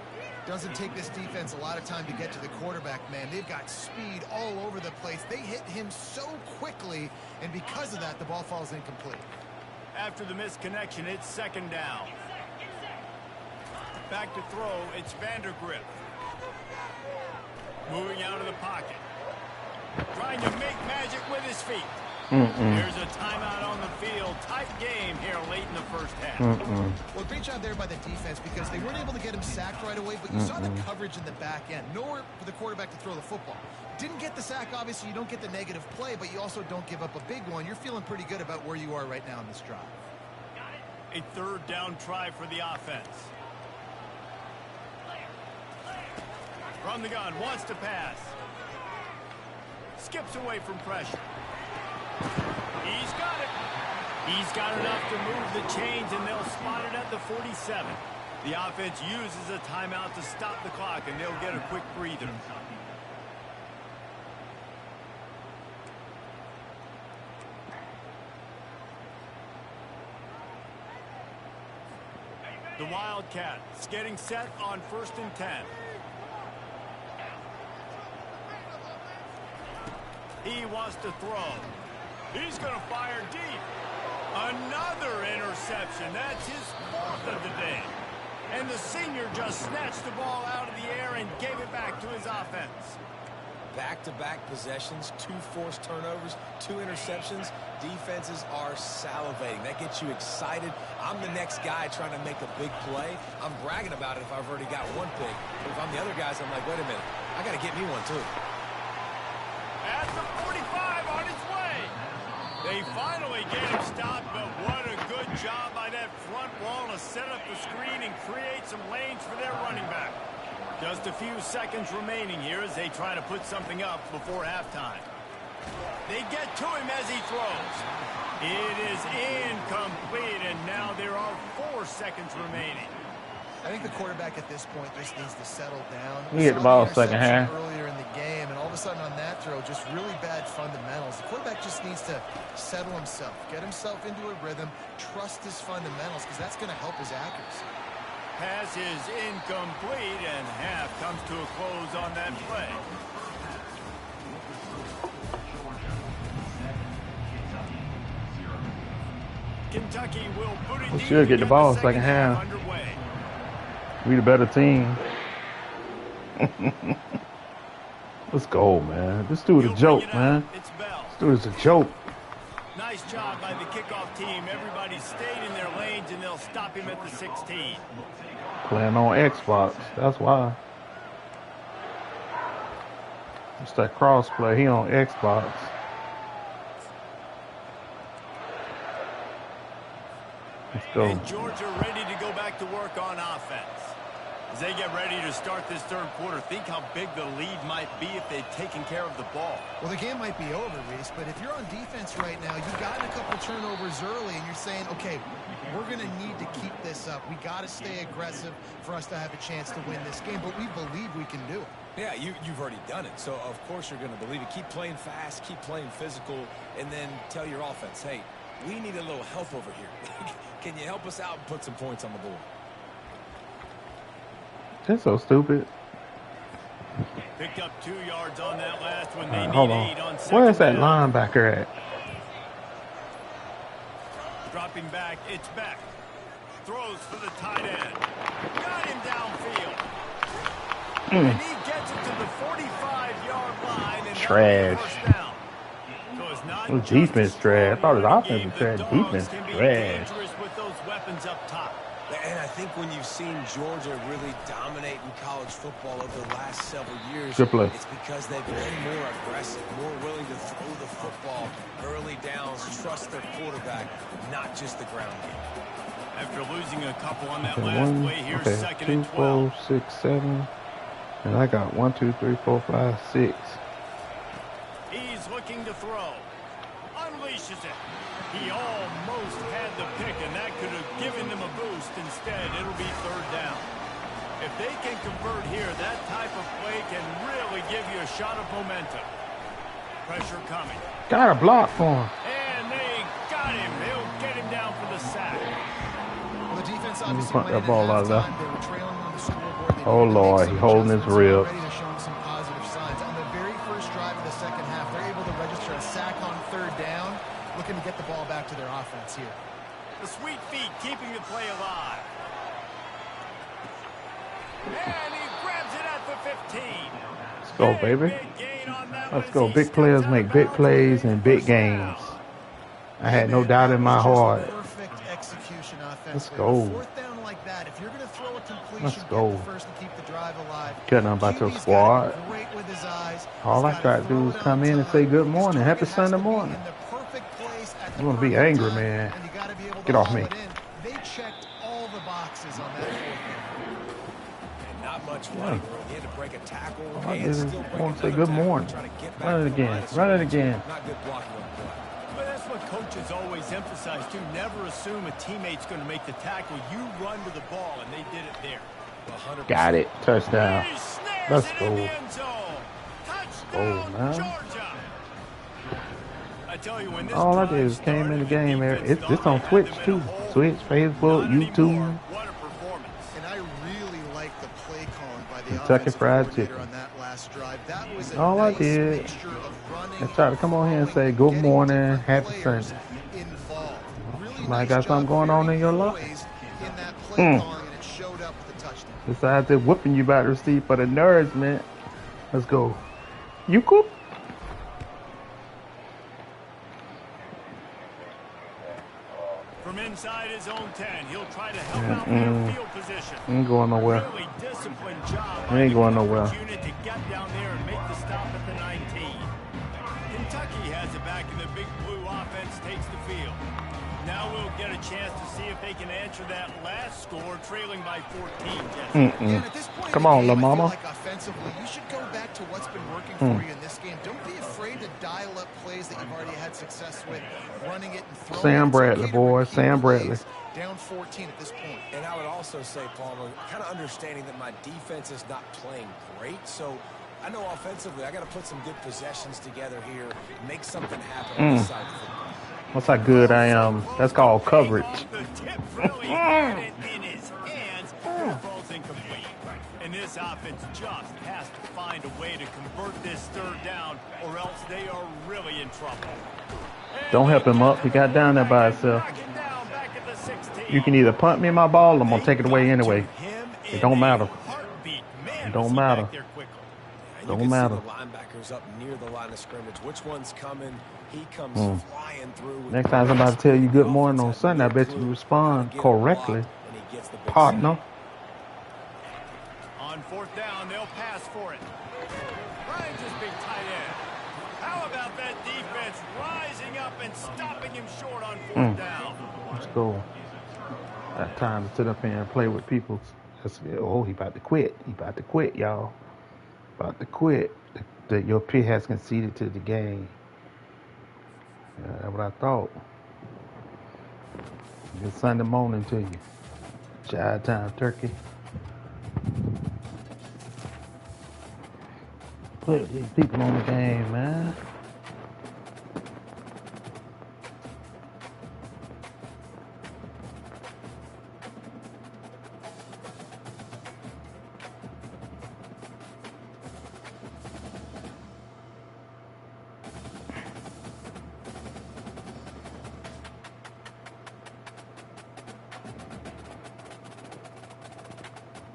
Doesn't take this defense a lot of time to get to the quarterback, man. They've got speed all over the place. They hit him so quickly, and because of that, the ball falls incomplete. After the missed connection, it's second down. Back to throw, it's Vandergrift. Moving out of the pocket. Trying to make magic with his feet. There's a timeout on the field. Tight game here late in the first half. Well, great job there by the defense because they weren't able to get him sacked right away, but you saw the coverage in the back end. Nowhere for the quarterback to throw the football. Didn't get the sack, obviously. You don't get the negative play, but you also don't give up a big one. You're feeling pretty good about where you are right now in this drive. A third down try for the offense. From the gun, wants to pass. Skips away from pressure. He's got it. He's got enough to move the chains, and they'll spot it at the 47. The offense uses a timeout to stop the clock, and they'll get a quick breather. The Wildcats getting set on first and 10. He wants to throw. He's going to fire deep. Another interception. That's his fourth of the day. And the senior just snatched the ball out of the air and gave it back to his offense. Back-to-back possessions, 2 forced turnovers, 2 interceptions. Defenses are salivating. That gets you excited. I'm the next guy trying to make a big play. I'm bragging about it if I've already got one pick. But if I'm the other guys, I'm like, wait a minute. I got to get me one, too. At the 45 on his way. They finally get him stopped, but what a good job by that front wall to set up the screen and create some lanes for their running back. Just a few seconds remaining here as they try to put something up before halftime. They get to him as he throws. It is incomplete, and now there are 4 seconds remaining. I think the quarterback at this point just needs to settle down. We get the ball second half. Earlier in the game, and all of a sudden on that throw, just really bad fundamentals. The quarterback just needs to settle himself, get himself into a rhythm, trust his fundamentals, because that's going to help his accuracy. Pass is incomplete, and half comes to a close on that play. Kentucky will put it We deep should get the ball second second half. underway. We the better team. Let's go, man. This dude a joke, man. This dude is a joke. Nice job by the kickoff team. Everybody stayed in their lanes, and they'll stop him at the 16. Playing on Xbox. That's why. It's that cross play. He on Xbox. Let's go. And Georgia ready to go back to work on offense. As they get ready to start this third quarter, think how big the lead might be if they'd taken care of the ball. Well, the game might be over, Reese, but if you're on defense right now, you've gotten a couple turnovers early, and you're saying, okay, we're going to need to keep this up. We got to stay aggressive for us to have a chance to win this game, but we believe we can do it. Yeah, you've already done it, so of course you're going to believe it. Keep playing fast, keep playing physical, and then tell your offense, hey, we need a little help over here. Can you help us out and put some points on the board? That's so stupid. Picked up 2 yards on that last one. They need Hold 8 on. on Where's that down. linebacker at? Dropping back, it's back. Throws for the tight end. Got him downfield. And he gets it to the 45-yard line. And Trash. first down. So it's not It was just defense a trash. I thought his scoring offense game. was The trash. Dogs Defense can be trash. dangerous with those weapons up top. And I think when you've seen Georgia really dominate in college football over the last several years, Good play. it's because they've been more aggressive, more willing to throw the football early downs, trust their quarterback, not just the ground game. After losing a couple on that Okay, last play, here's okay, second 2, and 12. 4, 6, 7. And I got 1, 2, 3, 4, 5, 6. He's looking to throw. Unleashes it. He almost had the pick, and that could have given them a boost. Instead, it'll be third down. If they can convert here, that type of play can really give you a shot of momentum. Pressure coming. Got a block for him. And they got him. They'll get him down for the sack. Well, the defense obviously punt that went in ball out of there. halftime. They were trailing on the scoreboard. They Oh, needed to make Lord, some he holding his adjustments rib. already to show some positive signs. On the very first drive of the second half, they're able to register a sack on third down, looking to get the ball back to their offense here. The sweet feet keeping the play alive. And he grabs it at the 15. Let's go, baby. Big gain on that Let's one go. as he Big players steps make out big of plays bounds and for big first down. games. I had no doubt in my heart. Perfect execution offensively. Let's go. Fourth down like that, if you're going to throw a completion, Let's get go. the first and keep the drive alive. Care nothing about your QB's squad. got it great with his eyes. All I He's try to throw do it is come on in and time. say good His morning. Happy target has Sunday to be morning. in the perfect place at the I'm gonna be perfect angry, time, man. and you gotta be able to Get off haul me. it in. They checked all the boxes on that fourth down. And not much running room. He had to break a tackle. I and just still break want to say another good tackle morning. to try to get back Run it to the again. line of Run it scrimmage. again. Not good blocking on the play. But that's what coaches always emphasize, too. Never assume a teammate's going to make the tackle. You run to the ball, and they did it there. 100%. Got it. Touchdown. He snares Let's it go. in the end zone. Touchdown, man. Georgia. I tell you, when this All I drive did is came in the started, game. defense It's thought on they Twitch had them in too. a hole. Switch, Facebook, Not YouTube. anymore. What a performance. And I really like the play calling by the Kentucky offensive Fried coordinator Chicken. on that last drive. That was a All I nice did mixture of running is try to come on here and say good getting morning, different happy players Sunday. involved. Really Somebody nice got something job, going on very in your life? poised in that play calling, and it showed up with the touchdown. Besides the whooping you about to receive for the nerds, man. Let's go. You cool? From inside his own 10, he'll try to help out their field position. Ain't going nowhere. Really disciplined job We by ain't the going coverage nowhere. unit to get down there and make the stop at the 19. Kentucky has it back, and the big blue offense takes the field. Now we'll get a chance to see if they can answer that last score, trailing by 14. Jesse. And at this point in Come the on, game, La I feel Mama. like offensively, you should go back to what's been working for you in this game. Don't be afraid to dial up plays that you've already had success with, running it and throwing Sam it. Bradley, Okay to boy. repeat Sam Bradley. plays, down 14 at this point. And I would also say, Palmer, kind of understanding that my defense is not playing great, so I know offensively I got to put some good possessions together here, make something happen on this side of the football. That's how good I am. That's called coverage. The tip really had it in his hands. Ball's incomplete. And this offense just has to find a way to convert this third down, or else they are really in trouble. Don't help him up. He got down there by himself. You can either punt me my ball, or I'm going to take it away anyway. It don't matter. It don't matter. Don't matter. The linebackers up near the line of scrimmage. Which one's coming? He comes flying through. Next time somebody tell you good morning on Sunday, I bet you respond correctly. Partner. On fourth down, they'll pass for it. Ryan's big tight end. How about that defense rising up and stopping him short on fourth down? Let's go. Got time to sit up here and play with people. Oh, he about to quit. He about to quit, y'all. About to quit. Your pit has conceded to the game. That's what I thought. Good Sunday morning to you. Child time turkey. Put these people on the game, man.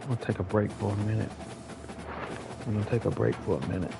We'll take a break for a minute. We're going to take a break for a minute.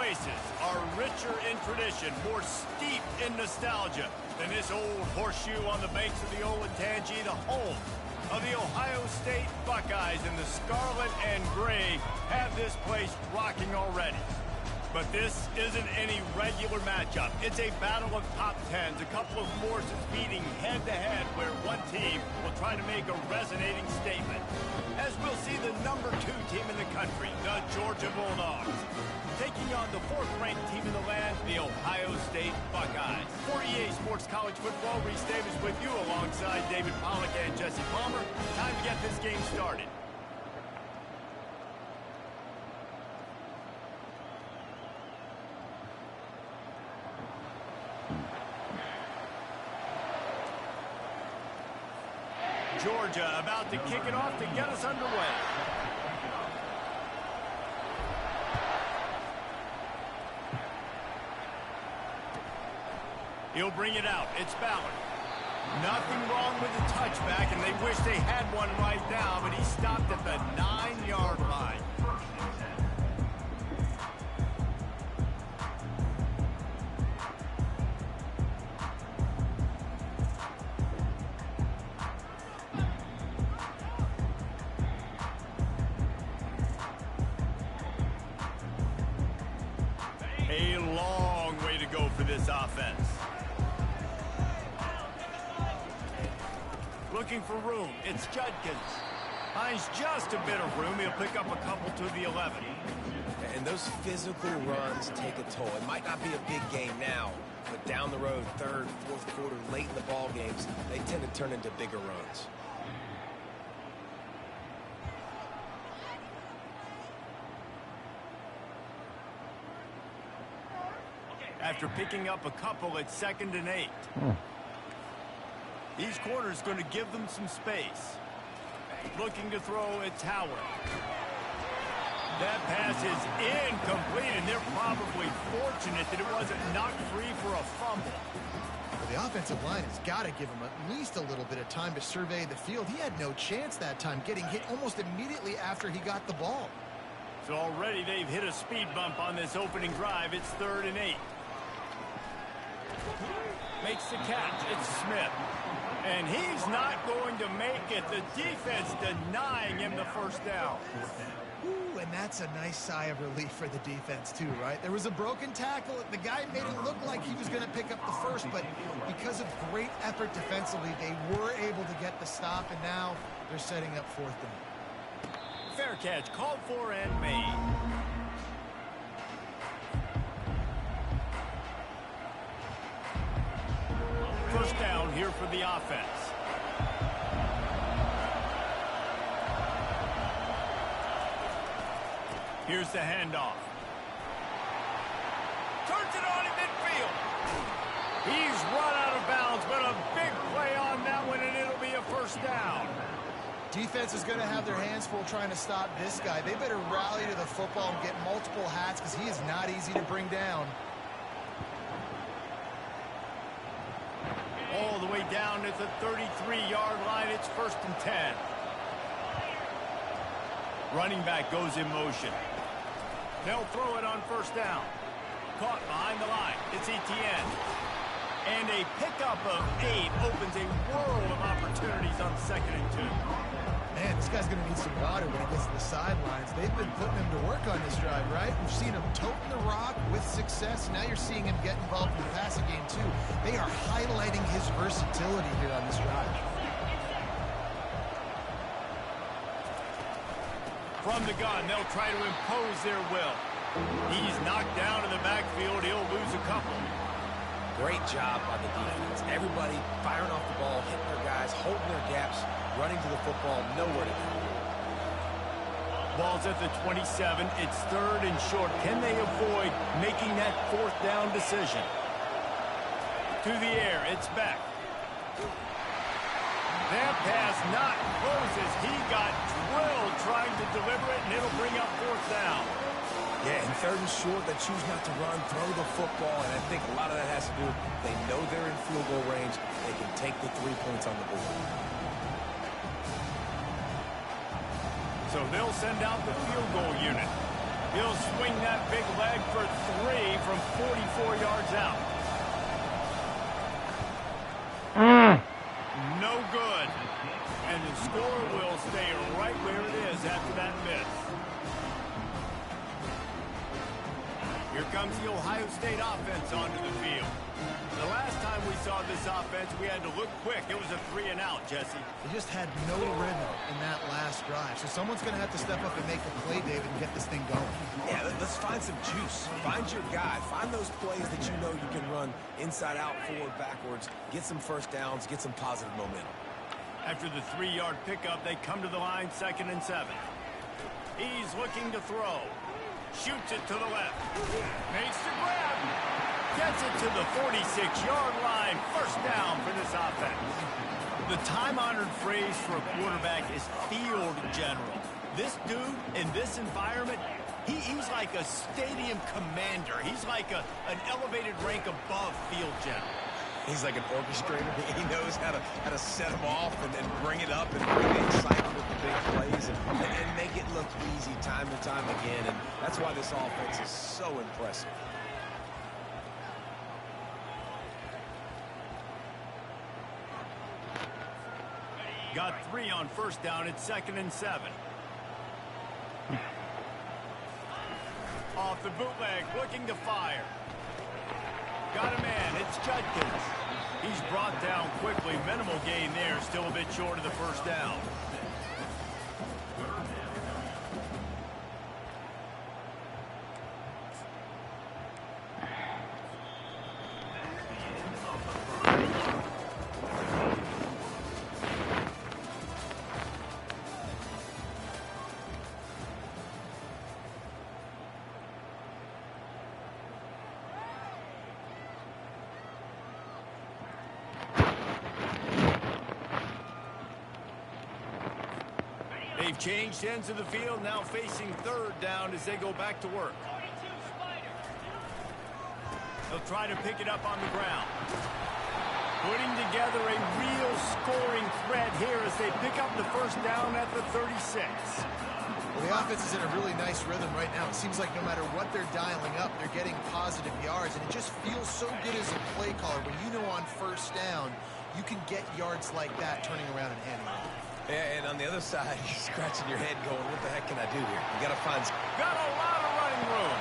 places are richer in tradition, more steeped in nostalgia than this old horseshoe on the banks of the Olentangy, the home of the Ohio State Buckeyes, and the scarlet and gray have this place rocking already. But this isn't any regular matchup. It's a battle of top tens, a couple of forces meeting head-to-head where one team will try to make a resonating statement. As we'll see the #2 team in the country, the Georgia Bulldogs, taking on the 4th-ranked team in the land, the Ohio State Buckeyes. For EA Sports College Football, Reese Davis with you alongside David Pollack and Jesse Palmer. Time to get this game started. Georgia about to kick it off to get us underway. He'll bring it out. It's Ballard. Nothing wrong with the touchback, and they wish they had one right now, but he stopped at the 9-yard line. A long way to go for this offense. Looking for room. It's Judkins. Finds just a bit of room. He'll pick up a couple to the 11. And those physical runs take a toll. It might not be a big game now, but down the road, 3rd, 4th quarter, late in the ball games, they tend to turn into bigger runs. After picking up a couple at 2nd and 8. These corners going to give them some space. Looking to throw at Tower. That pass is incomplete, and they're probably fortunate that it wasn't knocked free for a fumble. Well, the offensive line has got to give him at least a little bit of time to survey the field. He had no chance that time, getting hit almost immediately after he got the ball. So already they've hit a speed bump on this opening drive. It's 3rd and 8. Makes the catch. It's Smith. And he's not going to make it. The defense denying him the first down. Ooh, and that's a nice sigh of relief for the defense too, right? There was a broken tackle. The guy made it look like he was going to pick up the first, but because of great effort defensively, they were able to get the stop, and now they're setting up 4th down. Fair catch. Called for and made. First down here for the offense. Here's the handoff. Turns it on in midfield. He's run out of bounds, but a big play on that one, and it'll be a first down. Defense is going to have their hands full trying to stop this guy. They better rally to the football and get multiple hats because he is not easy to bring down. All the way down at the 33-yard line. It's 1st and 10. Running back goes in motion. They'll throw it on 1st down. Caught behind the line. It's Etienne. And a pickup of 8 opens a world of opportunities on 2nd and 2. Man, this guy's going to need some water when he gets to the sidelines. They've been putting him to work on this drive, right? We've seen him toting the rock with success. Now you're seeing him get involved in the passing game, too. They are highlighting his versatility here on this drive. From the gun, they'll try to impose their will. He's knocked down in the backfield. He'll lose a couple. Great job by the defense. Everybody firing off the ball, hitting their guys, holding their gaps, running to the football, nowhere to go. Ball's at the 27. It's 3rd and short. Can they avoid making that 4th down decision? To the air. It's Beck. That pass not close as he got drilled trying to deliver it, and it'll bring up 4th down. Yeah, in 3rd and short, they choose not to run, throw the football, and I think a lot of that has to do with they know they're in field goal range. They can take the 3 points on the board. So they'll send out the field goal unit. He'll swing that big leg for 3 from 44 yards out. No good. And the score will stay right where it is after that miss. Here comes the Ohio State offense onto the field. The last time we saw this offense, we had to look quick. It was a 3-and-out, Jesse. They just had no rhythm in that last drive. So someone's going to have to step up and make a play, David, and get this thing going. Yeah, let's find some juice. Find your guy. Find those plays that you know you can run inside out, forward, backwards. Get some first downs. Get some positive momentum. After the 3-yard pickup, they come to the line, 2nd and 7. He's looking to throw. Shoots it to the left. Makes the grab. Gets it to the 46-yard line. First down for this offense. The time-honored phrase for a quarterback is field general. This dude in this environment, he's like a stadium commander. He's like an elevated rank above field general. He's like an orchestrator. He knows how to set them off and then bring it up and bring the excitement with the big plays and make it look easy time and time again. And that's why this offense is so impressive. Got 3 on first down. It's 2nd and 7. Off the bootleg, looking to fire. Got a man, it's Judkins. He's brought down quickly. Minimal gain there, still a bit short of the first down. They've changed ends of the field, now facing 3rd down as they go back to work. They'll try to pick it up on the ground. Putting together a real scoring threat here as they pick up the first down at the 36. Well, the offense is in a really nice rhythm right now. It seems like no matter what they're dialing up, they're getting positive yards, and it just feels so good as a play caller when you know on first down you can get yards like that turning around and handing it. Yeah, and on the other side, you're scratching your head going, what the heck can I do here? You got to find... Got a lot of running room.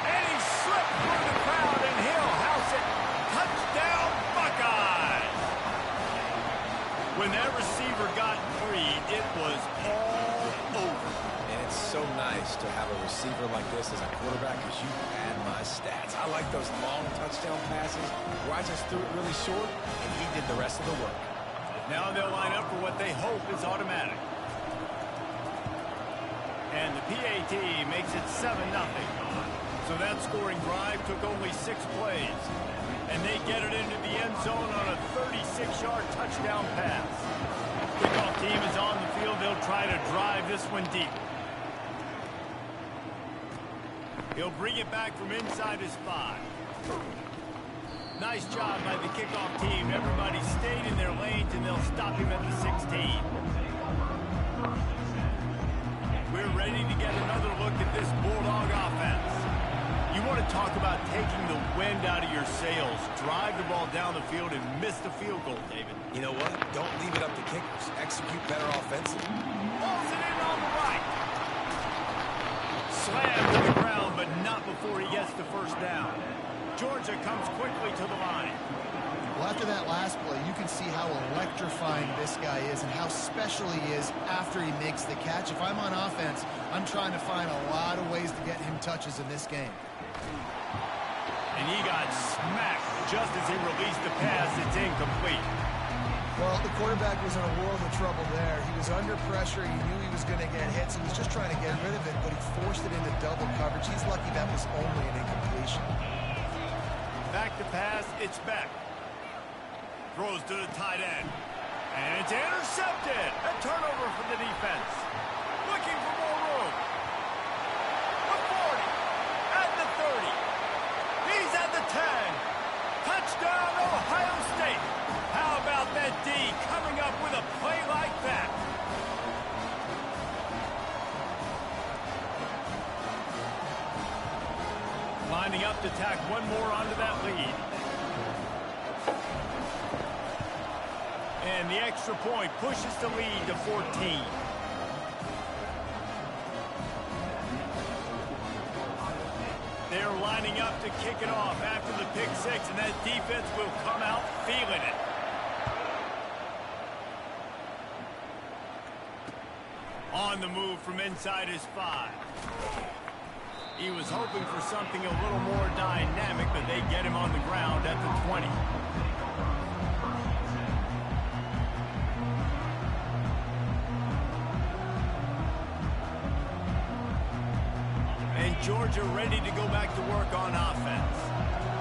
And he slipped through the crowd, and he'll house it. Touchdown, Buckeyes! When that receiver got free, it was all over. And it's so nice to have a receiver like this as a quarterback because you add my stats. I like those long touchdown passes where I just threw it really short, and he did the rest of the work. Now they'll line up for what they hope is automatic. And the PAT makes it 7-0. So that scoring drive took only 6 plays. And they get it into the end zone on a 36-yard touchdown pass. Kickoff team is on the field. They'll try to drive this one deep. He'll bring it back from inside his 5. Nice job by the kickoff team. Everybody stayed in their lanes, and they'll stop him at the 16. We're ready to get another look at this Bulldog offense. You want to talk about taking the wind out of your sails. Drive the ball down the field and miss the field goal, David. You know what? Don't leave it up to kickers. Execute better offensively. Pulls it in on the right. Slammed to the ground, but not before he gets the first down. Georgia comes quickly to the line. Well, after that last play, you can see how electrifying this guy is and how special he is after he makes the catch. If I'm on offense, I'm trying to find a lot of ways to get him touches in this game. And he got smacked just as he released the pass. It's incomplete. Well, the quarterback was in a world of trouble there. He was under pressure. He knew he was going to get hit, so he was just trying to get rid of it, but he forced it into double coverage. He's lucky that was only an incompletion. Back to pass, it's Beck. Throws to the tight end. And it's intercepted. A turnover for the defense. Looking for more room. The 40. At the 30. He's at the 10. Touchdown, Ohio State. How about that D coming up with a play like that? Lining up to tack one more onto that lead. And the extra point pushes the lead to 14. They're lining up to kick it off after the pick six, and that defense will come out feeling it. On the move from inside his 5. He was hoping for something a little more dynamic, but they get him on the ground at the 20. And Georgia ready to go back to work on offense.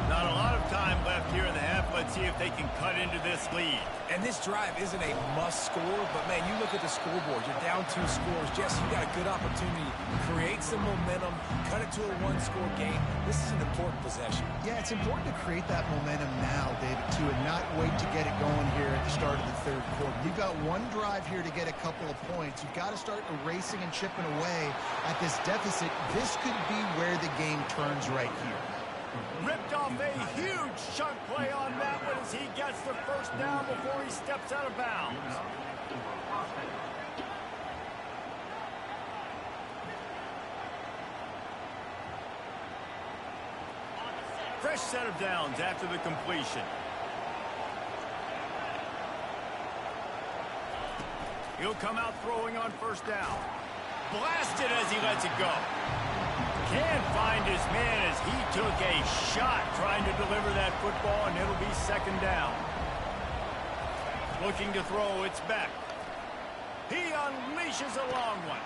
Not a lot of time left here in the half. Let's see if they can cut into this lead. And this drive isn't a must score, but man, you look at the scoreboard, you're down 2 scores. Jesse, you got a good opportunity to create some momentum, cut it to a 1-score game. This is an important possession. Yeah, it's important to create that momentum now, David, too, and not wait to get it going here at the start of the third quarter. You've got one drive here to get a couple of points. You've got to start erasing and chipping away at this deficit. This could be where the game turns right here. Ripped off a huge chunk play on that one as he gets the first down before he steps out of bounds. Fresh set of downs after the completion. He'll come out throwing on first down. Blasted as he lets it go. Can't find his man as he took a shot trying to deliver that football, and it'll be second down. Looking to throw, it's Beck. He unleashes a long one.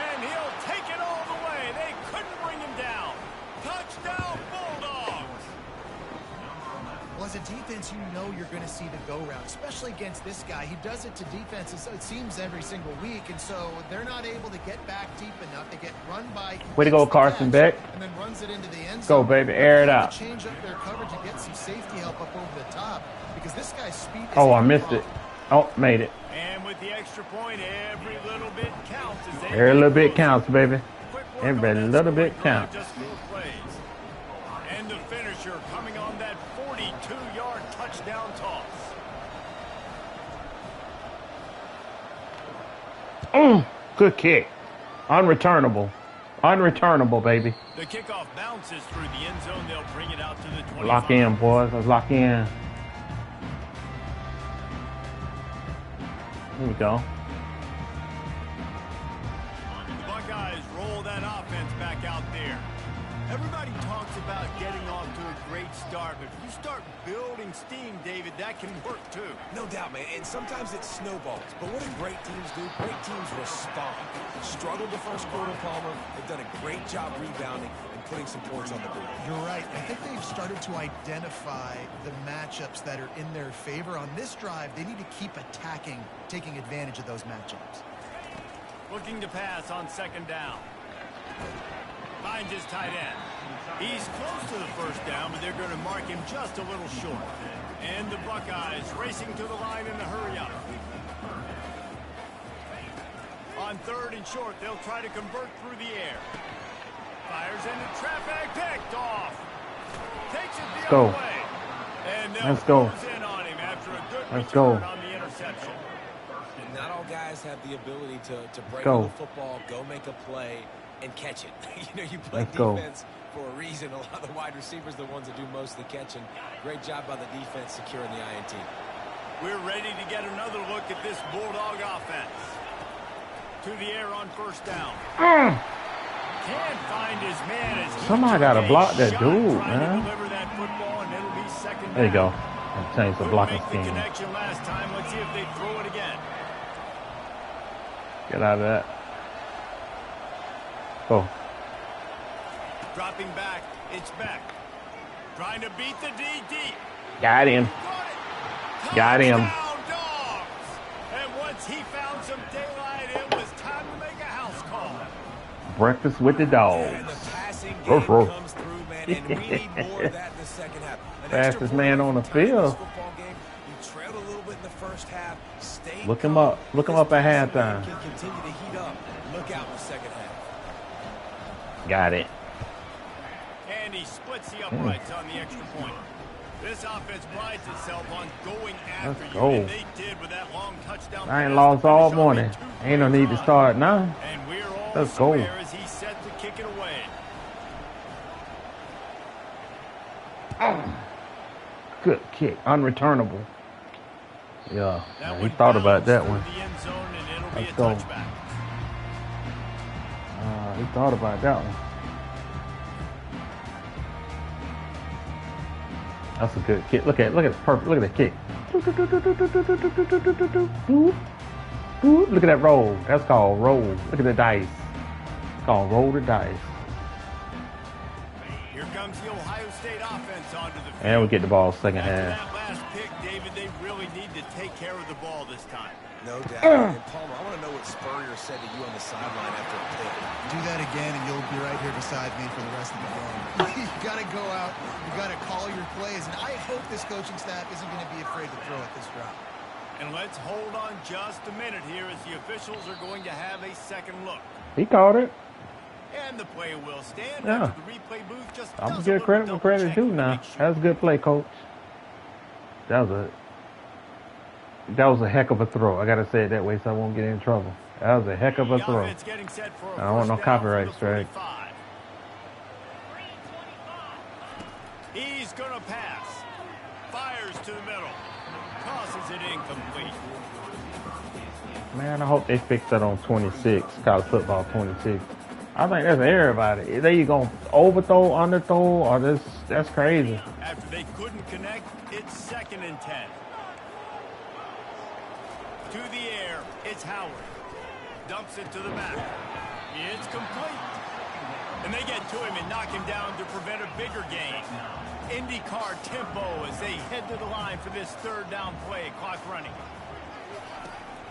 And he'll take it all the way. They couldn't bring him down. Touchdown, Bulldogs! Well, as a defense, you know you're going to see the go-round, especially against this guy. He does it to defenses, it seems, every single week, and so they're not able to get back deep enough. They get run by... Way to go, Carson Beck. And then runs it into the end zone. Go, baby. Air it out. Change up their coverage and get some safety help up over the top, because this guy's speed is... Oh, I missed it. Oh, made it. And with the extra point, every little bit counts. Every little bit counts, baby. Every little bit counts. And the finisher coming on that 42-yard touchdown toss. Good kick. Unreturnable. Unreturnable, baby. The kickoff bounces through the end zone. They'll bring it out to the 25. Lock in, boys. Let's lock in. Here we go. The Buckeyes roll that offense back out there. Everybody talks about getting off to a great start, but if you start building steam, David, that can work too. No doubt, man, and sometimes it snowballs. But what do great teams do? Great teams respond. Struggled the first quarter, Palmer. They've done a great job rebounding and putting some points on the board. You're right. I think they've started to identify the matchups that are in their favor. On this drive, they need to keep attacking, taking advantage of those matchups. Looking to pass on second down. Finds his tight end. He's close to the first down, but they're going to mark him just a little short. And the Buckeyes racing to the line in a hurry up. On third and short, they'll try to convert through the air. Fires into traffic, picked off. Takes it the other way. And Let's go. In on him after a good Let's go. on the interception. Not all guys have the ability to break on the football, go make a play, and catch it. You know, you play defense for a reason. A lot of the wide receivers are the ones that do most of the catching. Great job by the defense securing the INT. We're ready to get another look at this Bulldog offense. To the air on first down. Can't find his man as somebody got to block that dude, man. That football, and it'll be second there you down. go. I'll change the blocking scheme. Connection last time. Let's see if they throw it again. Get out of that. Go. Dropping back, it's back. Trying to beat the DD. Got him. Got him. Dogs. And once he found some daylight, it was time to make a house call. Breakfast with the dogs. And the passing game comes through, man, and we need more of that in the second half. Fastest man on the field. You trailed a little bit in the first half. Look him up. Look him up at halftime. Can continue to heat up. Look out in the second half. Got it. And And he splits the uprights on the extra point. This offense prides itself on going after you, and they did with that long touchdown. I ain't lost all morning. Ain't no need to start now. And we're all Let's go. as he set to kick it away. Good kick, unreturnable. Yeah, he thought about that one. Let's go. He thought about that one. That's a good kick. Look at perfect. Look at the kick. Look at that roll. That's called roll. Look at the dice. It's called roll the dice. Here comes the Ohio State offense onto the field. And we get the ball second half. That last pick, David, they really need to take care of the ball this time. No doubt. And Palmer, I want to know what Spurrier said to you on the sideline after a pick. Do that again, and you'll be right here beside me for the rest of the game. You got to go out. You got to call your plays, and I hope this coaching staff isn't going to be afraid to throw at this drop. And let's hold on just a minute here as the officials are going to have a second look. He caught it. And the play will stand. Yeah. After the replay booth just I'm gonna give credit where credit due now. That was a good play, coach. That was a heck of a throw. I gotta say it that way so I won't get in trouble. That was a heck of a throw. I don't want no copyright strike. He's gonna pass. Fires to the middle. Tosses it incomplete. Man, I hope they fix that on 26. College football 26. I think that's everybody. Either you gonna overthrow, underthrow, or that's crazy. After they couldn't connect, it's 2nd and 10. To the air, it's Howard. Dumps it to the back. It's complete. And they get to him and knock him down to prevent a bigger gain. IndyCar tempo as they head to the line for this 3rd down play. Clock running.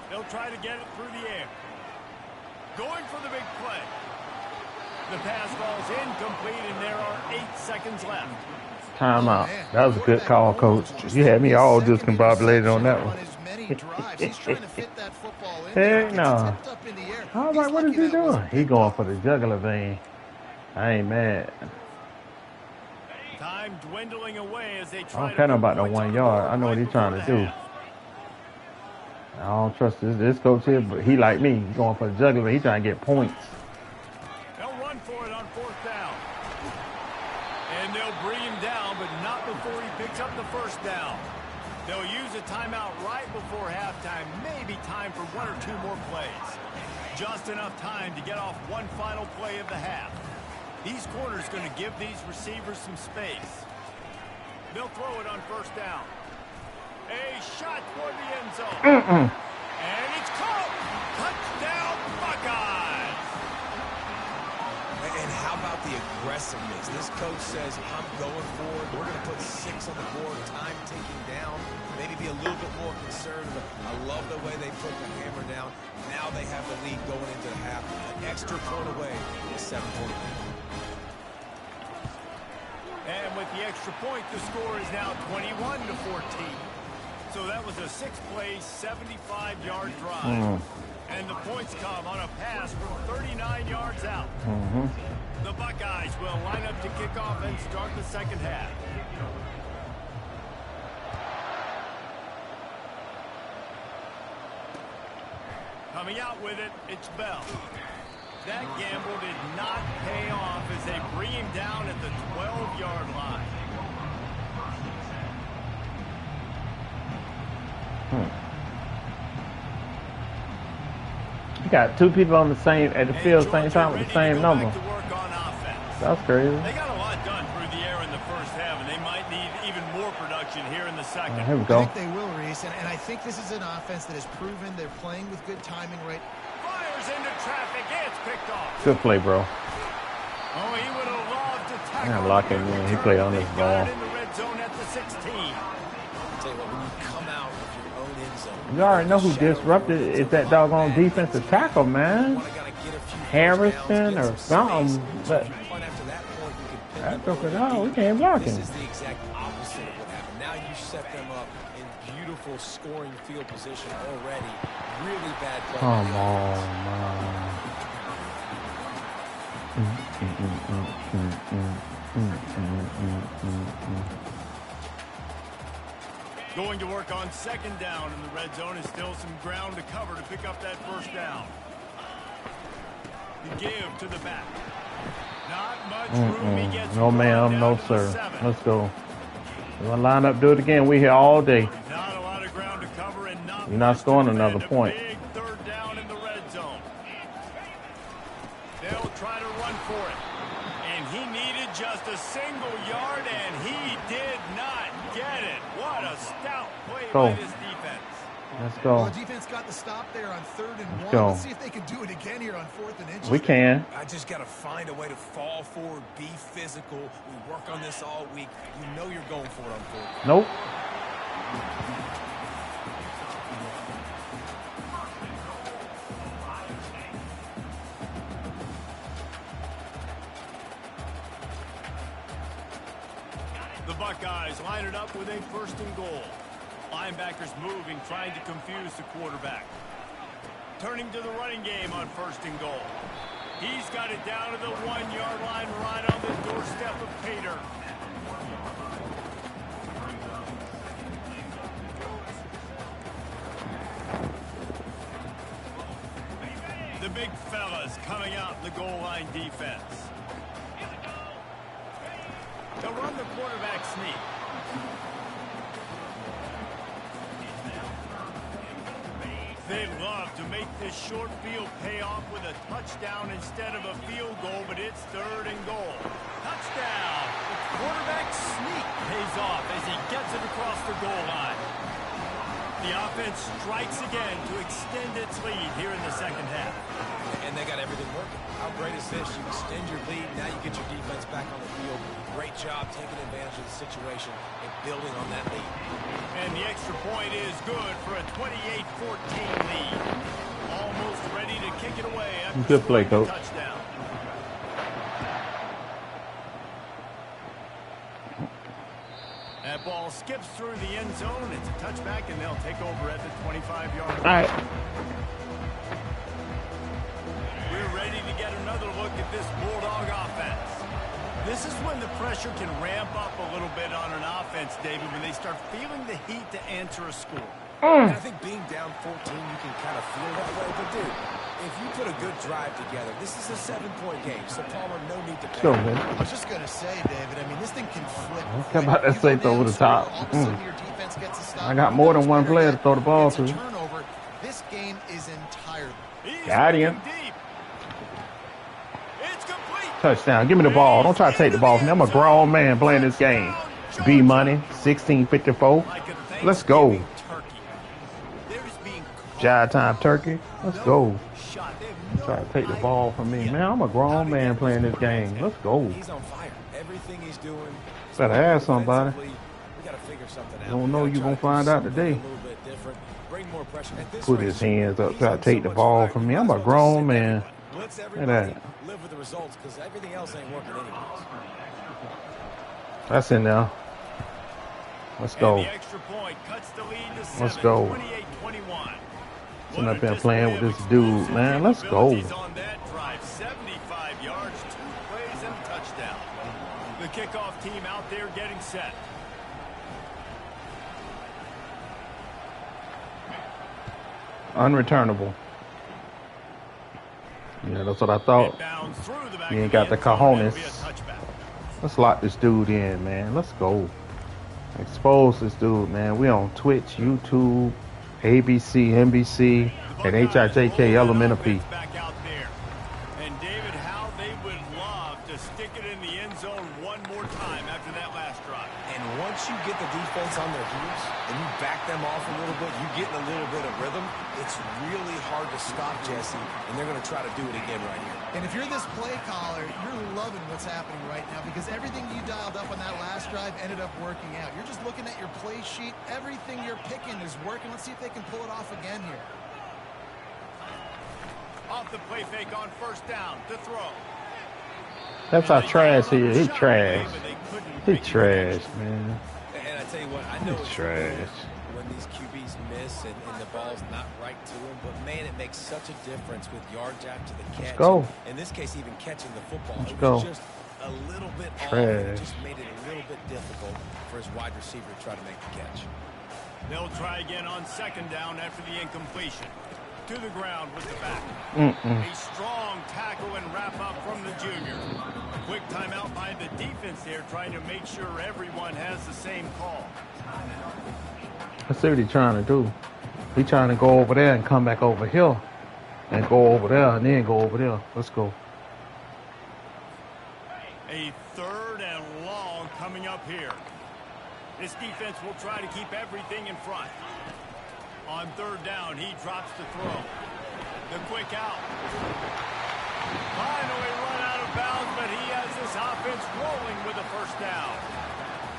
They'll try to get it through the air. Going for the big play. The pass falls incomplete, and there are 8 seconds left. Timeout. That was a good call, coach. You had me all discombobulated on that one. Heck no. I was like, what is he doing? He going for the jugular vein. I ain't mad. Time dwindling away as they try I don't care about no 1 yard. I know what he's trying to do. I don't trust this coach here, but he like me. He's going for the jugular. He's trying to get points. They'll run for it on 4th down. And they'll bring him down, but not before he picks up the 1st down. They'll use a timeout right before halftime. Maybe time for 1 or 2 more plays. Just enough time to get off one final play of the half. These corners going to give these receivers some space. They'll throw it on 1st down. A shot toward the end zone. And it's caught. Touchdown, Buckeyes. And how about the aggressiveness? This coach says, I'm going for it. We're going to put 6 on the board. Time ticking down. Maybe be a little bit more conservative. I love the way they put the hammer down. Now they have the lead going into the half. An extra point away with 7:40. And with the extra point, the score is now 21-14. So that was a 6-play, 75-yard drive. And the points come on a pass from 39 yards out. The Buckeyes will line up to kick off and start the 2nd half. Coming out with it, it's Bell. That gamble did not pay off as they bring him down at the 12-yard line. You got 2 people on the same at the field same time with the same number. That's crazy. They got a lot done through the air in the 1st half, and they might need even more production here in the 2nd. Here we go. I think they will, Reese, and I think this is an offense that has proven they're playing with good timing right. Fires into traffic. It's picked off. Good play, bro. Oh, he would have loved to tackle. Yeah, lock him in. He played on this ball. In the red zone at the 16. Tell you what, when you come out of your own end zone, You already know who disrupted it. It's that doggone defensive tackle, man. Harrison or something. But that took it out. We can't block him. this is the exact opposite of what happened. Now you set them up in beautiful scoring field position already. Really bad play. Come on, man. Going to work on second down in the red zone is still some ground to cover to pick up that first down. The give to the back. Not much room. He gets no, ma'am. No, sir. Let's go. We're going to line up, do it again. We here all day. Not a lot of ground to cover and You're not scoring another point. Big third down in the red zone. They'll try to run for it. And he needed just a single yard, and he did not get it. What a stout play by this defense. Let's go. Well, the defense got the stop there on 3rd and 1. Let's see if they can do it again here on 4th and inches. We can. I just got to find a way to fall forward, be physical. We work on this all week. You know you're going for it on 4th. Nope. The Buckeyes line it up with a 1st and goal. Linebackers moving, trying to confuse the quarterback. Turning to the running game on 1st and goal. He's got it down to the 1-yard line right on the doorstep of Pater. The big fellas coming out in the goal line defense. They'll run the quarterback sneak. They love to make this short field pay off with a touchdown instead of a field goal, but it's 3rd and goal. Touchdown! The quarterback sneak pays off as he gets it across the goal line. The offense strikes again to extend its lead here in the 2nd half. And they got everything working. How great is this? You extend your lead, now you get your defense back on the field. Great job taking advantage of the situation and building on that lead. And the extra point is good for a 28-14 lead. Almost ready to kick it away after good play, scoring Coach. a touchdown. That ball skips through the end zone. It's a touchback, and they'll take over at the 25-yard line. All right. We're ready to get another look at this Bulldog offense. This is when the pressure can ramp up a little bit on an offense, David, when they start feeling the heat to answer a score. And I think being down 14, you can kind of feel that way. But, dude, if you put a good drive together, this is a 7-point game. So, Palmer, no need to pay. Go, man. I was just going to say, David, I mean, this thing can flip. How about that safe over the top? All of a sudden, your defense gets a stop. I got more than one player to throw the ball to. Turnover. This game is entirely. Got him. Deep. It's complete. Touchdown. Give me the ball. Don't try to take the ball from me. I'm a grown man playing this game. B-Money, 1654. Let's go. Jive time turkey. Let's go. Try to take the ball from me. Man, I'm a grown man playing this game. Let's go. He's on fire. Everything he's doing. Better ask somebody. We got to figure something out. Don't know you gonna find out today. Bring more pressure. Put his hands up, try to take the ball from me. I'm a grown man. Let's Look at everybody that. live with the results because everything else ain't working anyways. That's in there. Let's And go. the extra point cuts the lead to 7, Let's go. 28-21. Sitting up there playing with this dude, man. Let's go. On that drive, 75 yards, 2 plays and a touchdown. The kickoff team out there getting set. Unreturnable. Yeah, that's what I thought. It bounds through the back You of ain't got the end zone. That'll be a cojones. touchback. Let's lock this dude in, man. Let's go. Expose this dude, man. We on Twitch, YouTube, ABC, NBC, and HIJK Elementary. Back out there. And David, how they would love to stick it in the end zone one more time after that last drive. And once you get the defense on their heels and you back them off a little bit, you get in a little bit of rhythm, it's really hard to stop Jesse, and they're going to try to do it again right here. And if you're this play caller, you're loving what's happening right now because everything you dialed up on that last drive ended up working out. You're just looking at your play sheet. Everything you're picking is working. Let's see if they can pull it off again here. Off the play fake on first down to throw. That's our trash here. He trash. He trash, man. And I tell you what, I know He's it's trash. when these QBs miss and the ball's not right to them, but man, it makes such a difference with yards after the catch. go. In this case, even catching the football. Let's It go. was just a little bit off. Trash. Just made it a little bit difficult for his wide receiver to try to make the catch. They'll try again on second down after the incompletion. To the ground with the back. A strong tackle and wrap up from the junior. Quick timeout by the defense there, trying to make sure everyone has the same call. Let's see what he's trying to do. He's trying to go over there and come back over here. And go over there and then go over there. Let's go. A third and long coming up here. This defense will try to keep everything in front. On third down, he drops the throw. The quick out. Finally run out of bounds, but he has this offense rolling with a first down.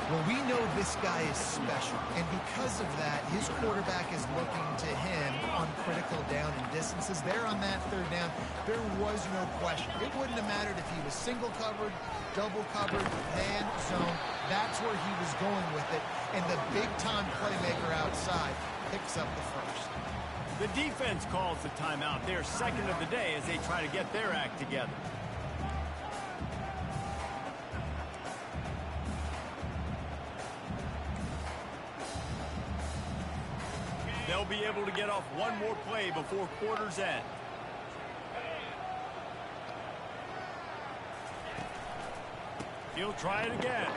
Well, we know this guy is special, and because of that, his quarterback is looking to him on critical down and distances. There on that third down, there was no question. It wouldn't have mattered if he was single covered, double covered, man, zone. That's where he was going with it, and the big-time playmaker outside picks up the first. The defense calls the timeout, their second of the day, as they try to get their act together. They'll be able to get off one more play before quarter's end. He'll try it again.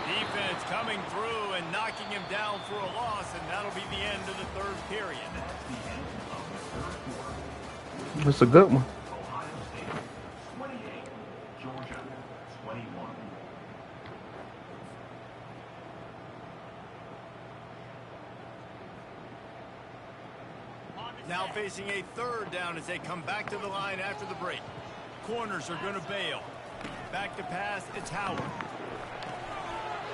Defense coming through and knocking him down for a loss, and that'll be the end of the third period. That's a good one. Ohio State 28, Georgia 21. Now facing a third down as they come back to the line after the break. Corners are going to bail. Back to pass, it's Howard.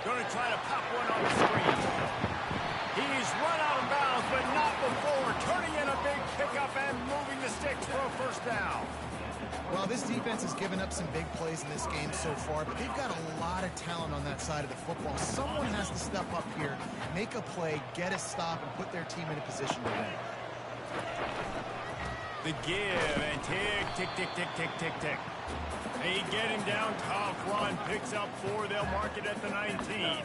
Going to try to pop one on the screen. He's run out of bounds, but not before. Turning in a big pickup and moving the sticks for a first down. Well, this defense has given up some big plays in this game so far, but they've got a lot of talent on that side of the football. Someone has to step up here, make a play, get a stop, and put their team in a position to win. The give and tick, tick, tick, tick, tick, tick, tick. They get him down, tough run, picks up 4, they'll mark it at the 19.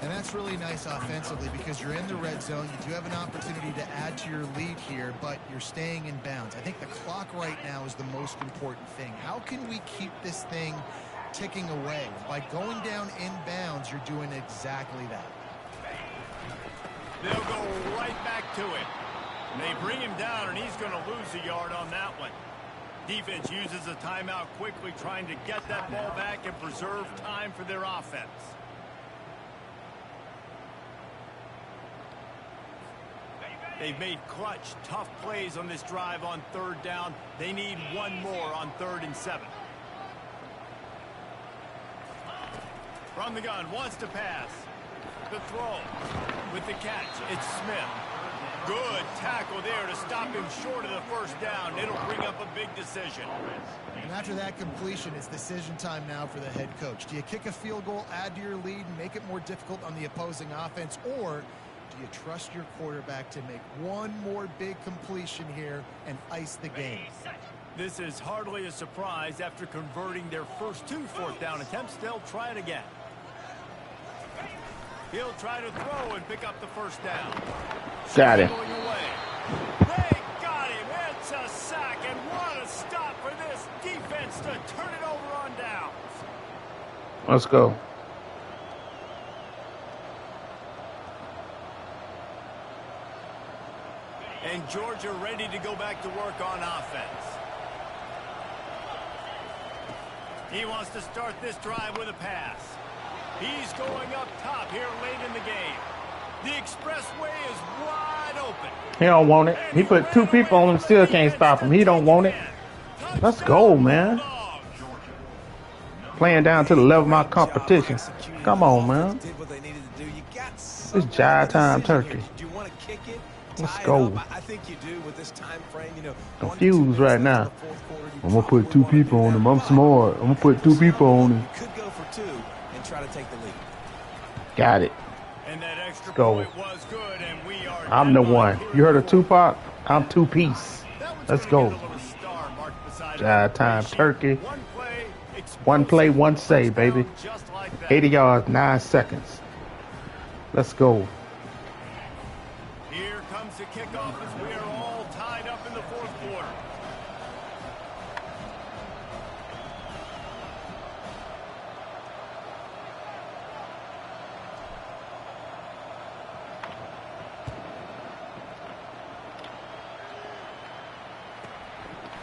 And that's really nice offensively because you're in the red zone. You do have an opportunity to add to your lead here, but you're staying in bounds. I think the clock right now is the most important thing. How can we keep this thing ticking away? By going down in bounds, you're doing exactly that. They'll go right back to it. They bring him down, and he's going to lose a yard on that one. Defense uses a timeout quickly, trying to get that ball back and preserve time for their offense. They've made clutch, tough plays on this drive on third down. They need one more on 3rd and 7. From the gun, wants to pass. The throw with the catch. It's Smith. Good tackle there to stop him short of the first down. It'll bring up a big decision. And after that completion, it's decision time now for the head coach. Do you kick a field goal, add to your lead, and make it more difficult on the opposing offense, or do you trust your quarterback to make one more big completion here and ice the game? This is hardly a surprise. After converting their first 2 fourth down attempts, they'll try it again. He'll try to throw and pick up the first down. Got him. They got him. It's a sack, and what a stop for this defense to turn it over on downs. Let's go. And Georgia ready to go back to work on offense. He wants to start this drive with a pass. He's going up top here late in the game. The expressway is wide open. He don't want it. He put 2 people on him, still can't stop him. He don't want it. Let's go, man. Playing down to the level of my competition. Come on, man. It's jive time turkey. Let's go. I think you do with this time frame, you know. Confused right now. I'm gonna put 2 people on him. I'm smart. I'm gonna put 2 people on him. You could go for 2 and try to take the lead. Got it. And that extra Let's go. point was good, and we are I'm the one. You heard of Tupac? I'm 2-piece. Let's go. Jive time turkey. One play, One play, one save, baby. Just like that. 80 yards, 9 seconds. Let's go. Here comes the kickoff as we are all tied up in the fourth quarter.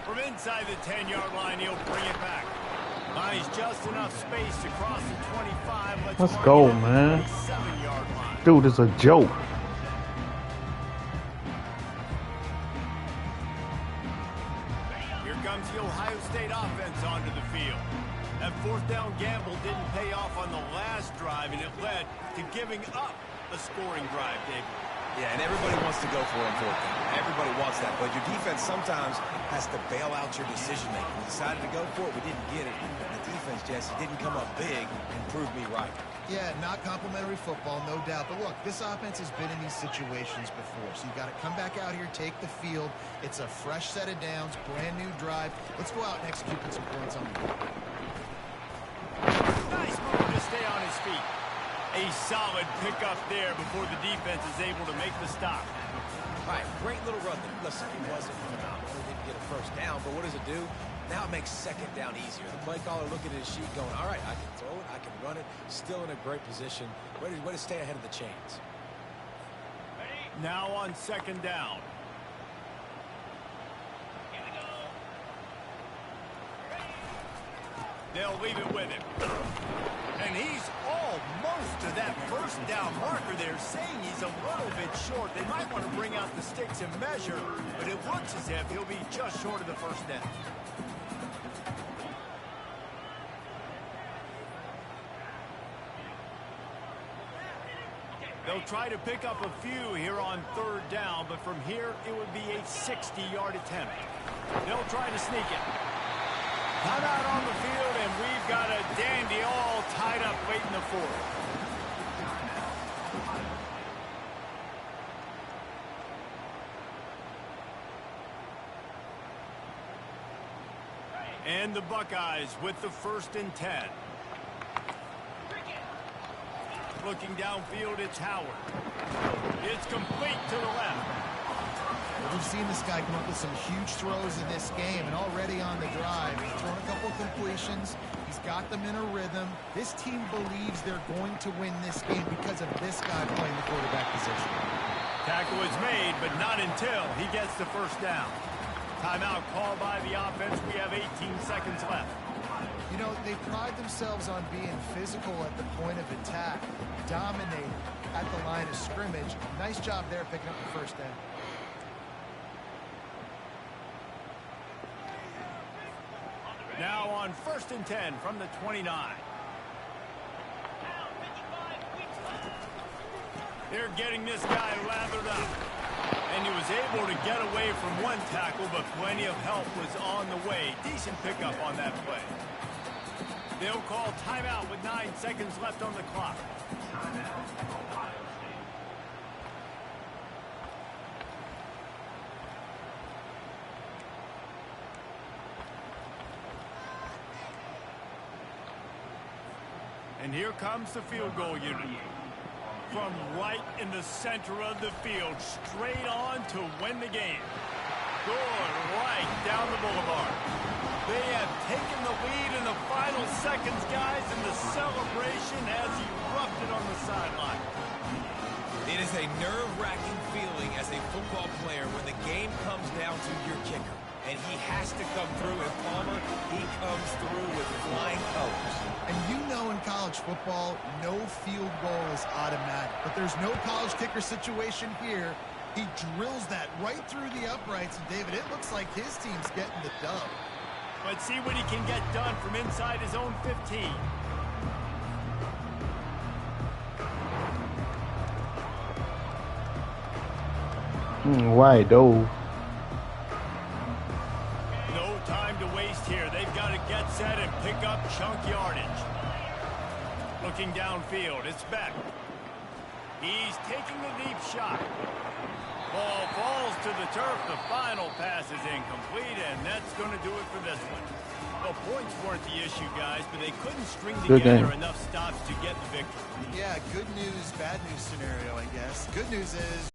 From inside the 10-yard line, he'll bring it back. Finds just enough space to cross the 25. Let's go, man. 27-yard line. Dude is a joke. Here comes the Ohio State offense onto the field. That fourth down gamble didn't pay off on the last drive, and it led to giving up a scoring drive, David. Yeah, and everybody wants to go for it on fourth down. Everybody wants that, but your defense sometimes has to bail out your decision-making. We decided to go for it. We didn't get it. And the defense, Jesse, didn't come up big and prove me right. Yeah, not complimentary football, no doubt. But look, this offense has been in these situations before. So you got to come back out here, take the field. It's a fresh set of downs, brand new drive. Let's go out and execute some points on the board. Nice move to stay on his feet. A solid pickup there before the defense is able to make the stop. All right, great little run there. Listen, it wasn't phenomenal. It didn't get a first down, but what does it do? Now it makes second down easier. The play caller looking at his sheet going, all right, I can throw it, I can run it. Still in a great position. Way to stay ahead of the chains. Now on second down. They'll leave it with him. And he's almost to that first down marker there, saying he's a little bit short. They might want to bring out the sticks and measure, but it looks as if he'll be just short of the first down. They'll try to pick up a few here on third down, but from here it would be a 60-yard attempt. They'll try to sneak it. Timeout on the field, and we've got a dandy all tied up late in the fourth. And the Buckeyes with the 1st and 10. Looking downfield, it's Howard. It's complete to the left. Well, we've seen this guy come up with some huge throws in this game, and already on the drive, he's thrown a couple completions. He's got them in a rhythm. This team believes they're going to win this game because of this guy playing the quarterback position. Tackle is made, but not until he gets the first down. Timeout called by the offense. We have 18 seconds left. You know, they pride themselves on being physical at the point of attack, dominating at the line of scrimmage. Nice job there picking up the first down. Now on 1st and 10 from the 29. They're getting this guy lathered up. And he was able to get away from one tackle, but plenty of help was on the way. Decent pickup on that play. They'll call timeout with 9 seconds left on the clock. And here comes the field goal unit. From right in the center of the field, straight on to win the game. Good right down the boulevard. They have taken the lead in the final seconds, guys, and the celebration has erupted on the sideline. It is a nerve-wracking feeling as a football player when the game comes down to your kicker. And he has to come through. And Palmer, he comes through with flying colors. And you know in college football, no field goal is automatic. But there's no college kicker situation here. He drills that right through the uprights. And, David, it looks like his team's getting the dub. Let's see what he can get done from inside his own 15. Wide open. No time to waste here. They've got to get set and pick up chunk yardage. Looking downfield, it's Beck. He's taking a deep shot. Ball falls to the turf. The final pass is incomplete, and that's going to do it for this one. Well, points weren't the issue, guys, but they couldn't string Good together game. enough stops to get the victory. Yeah, good news, bad news scenario, I guess. Good news is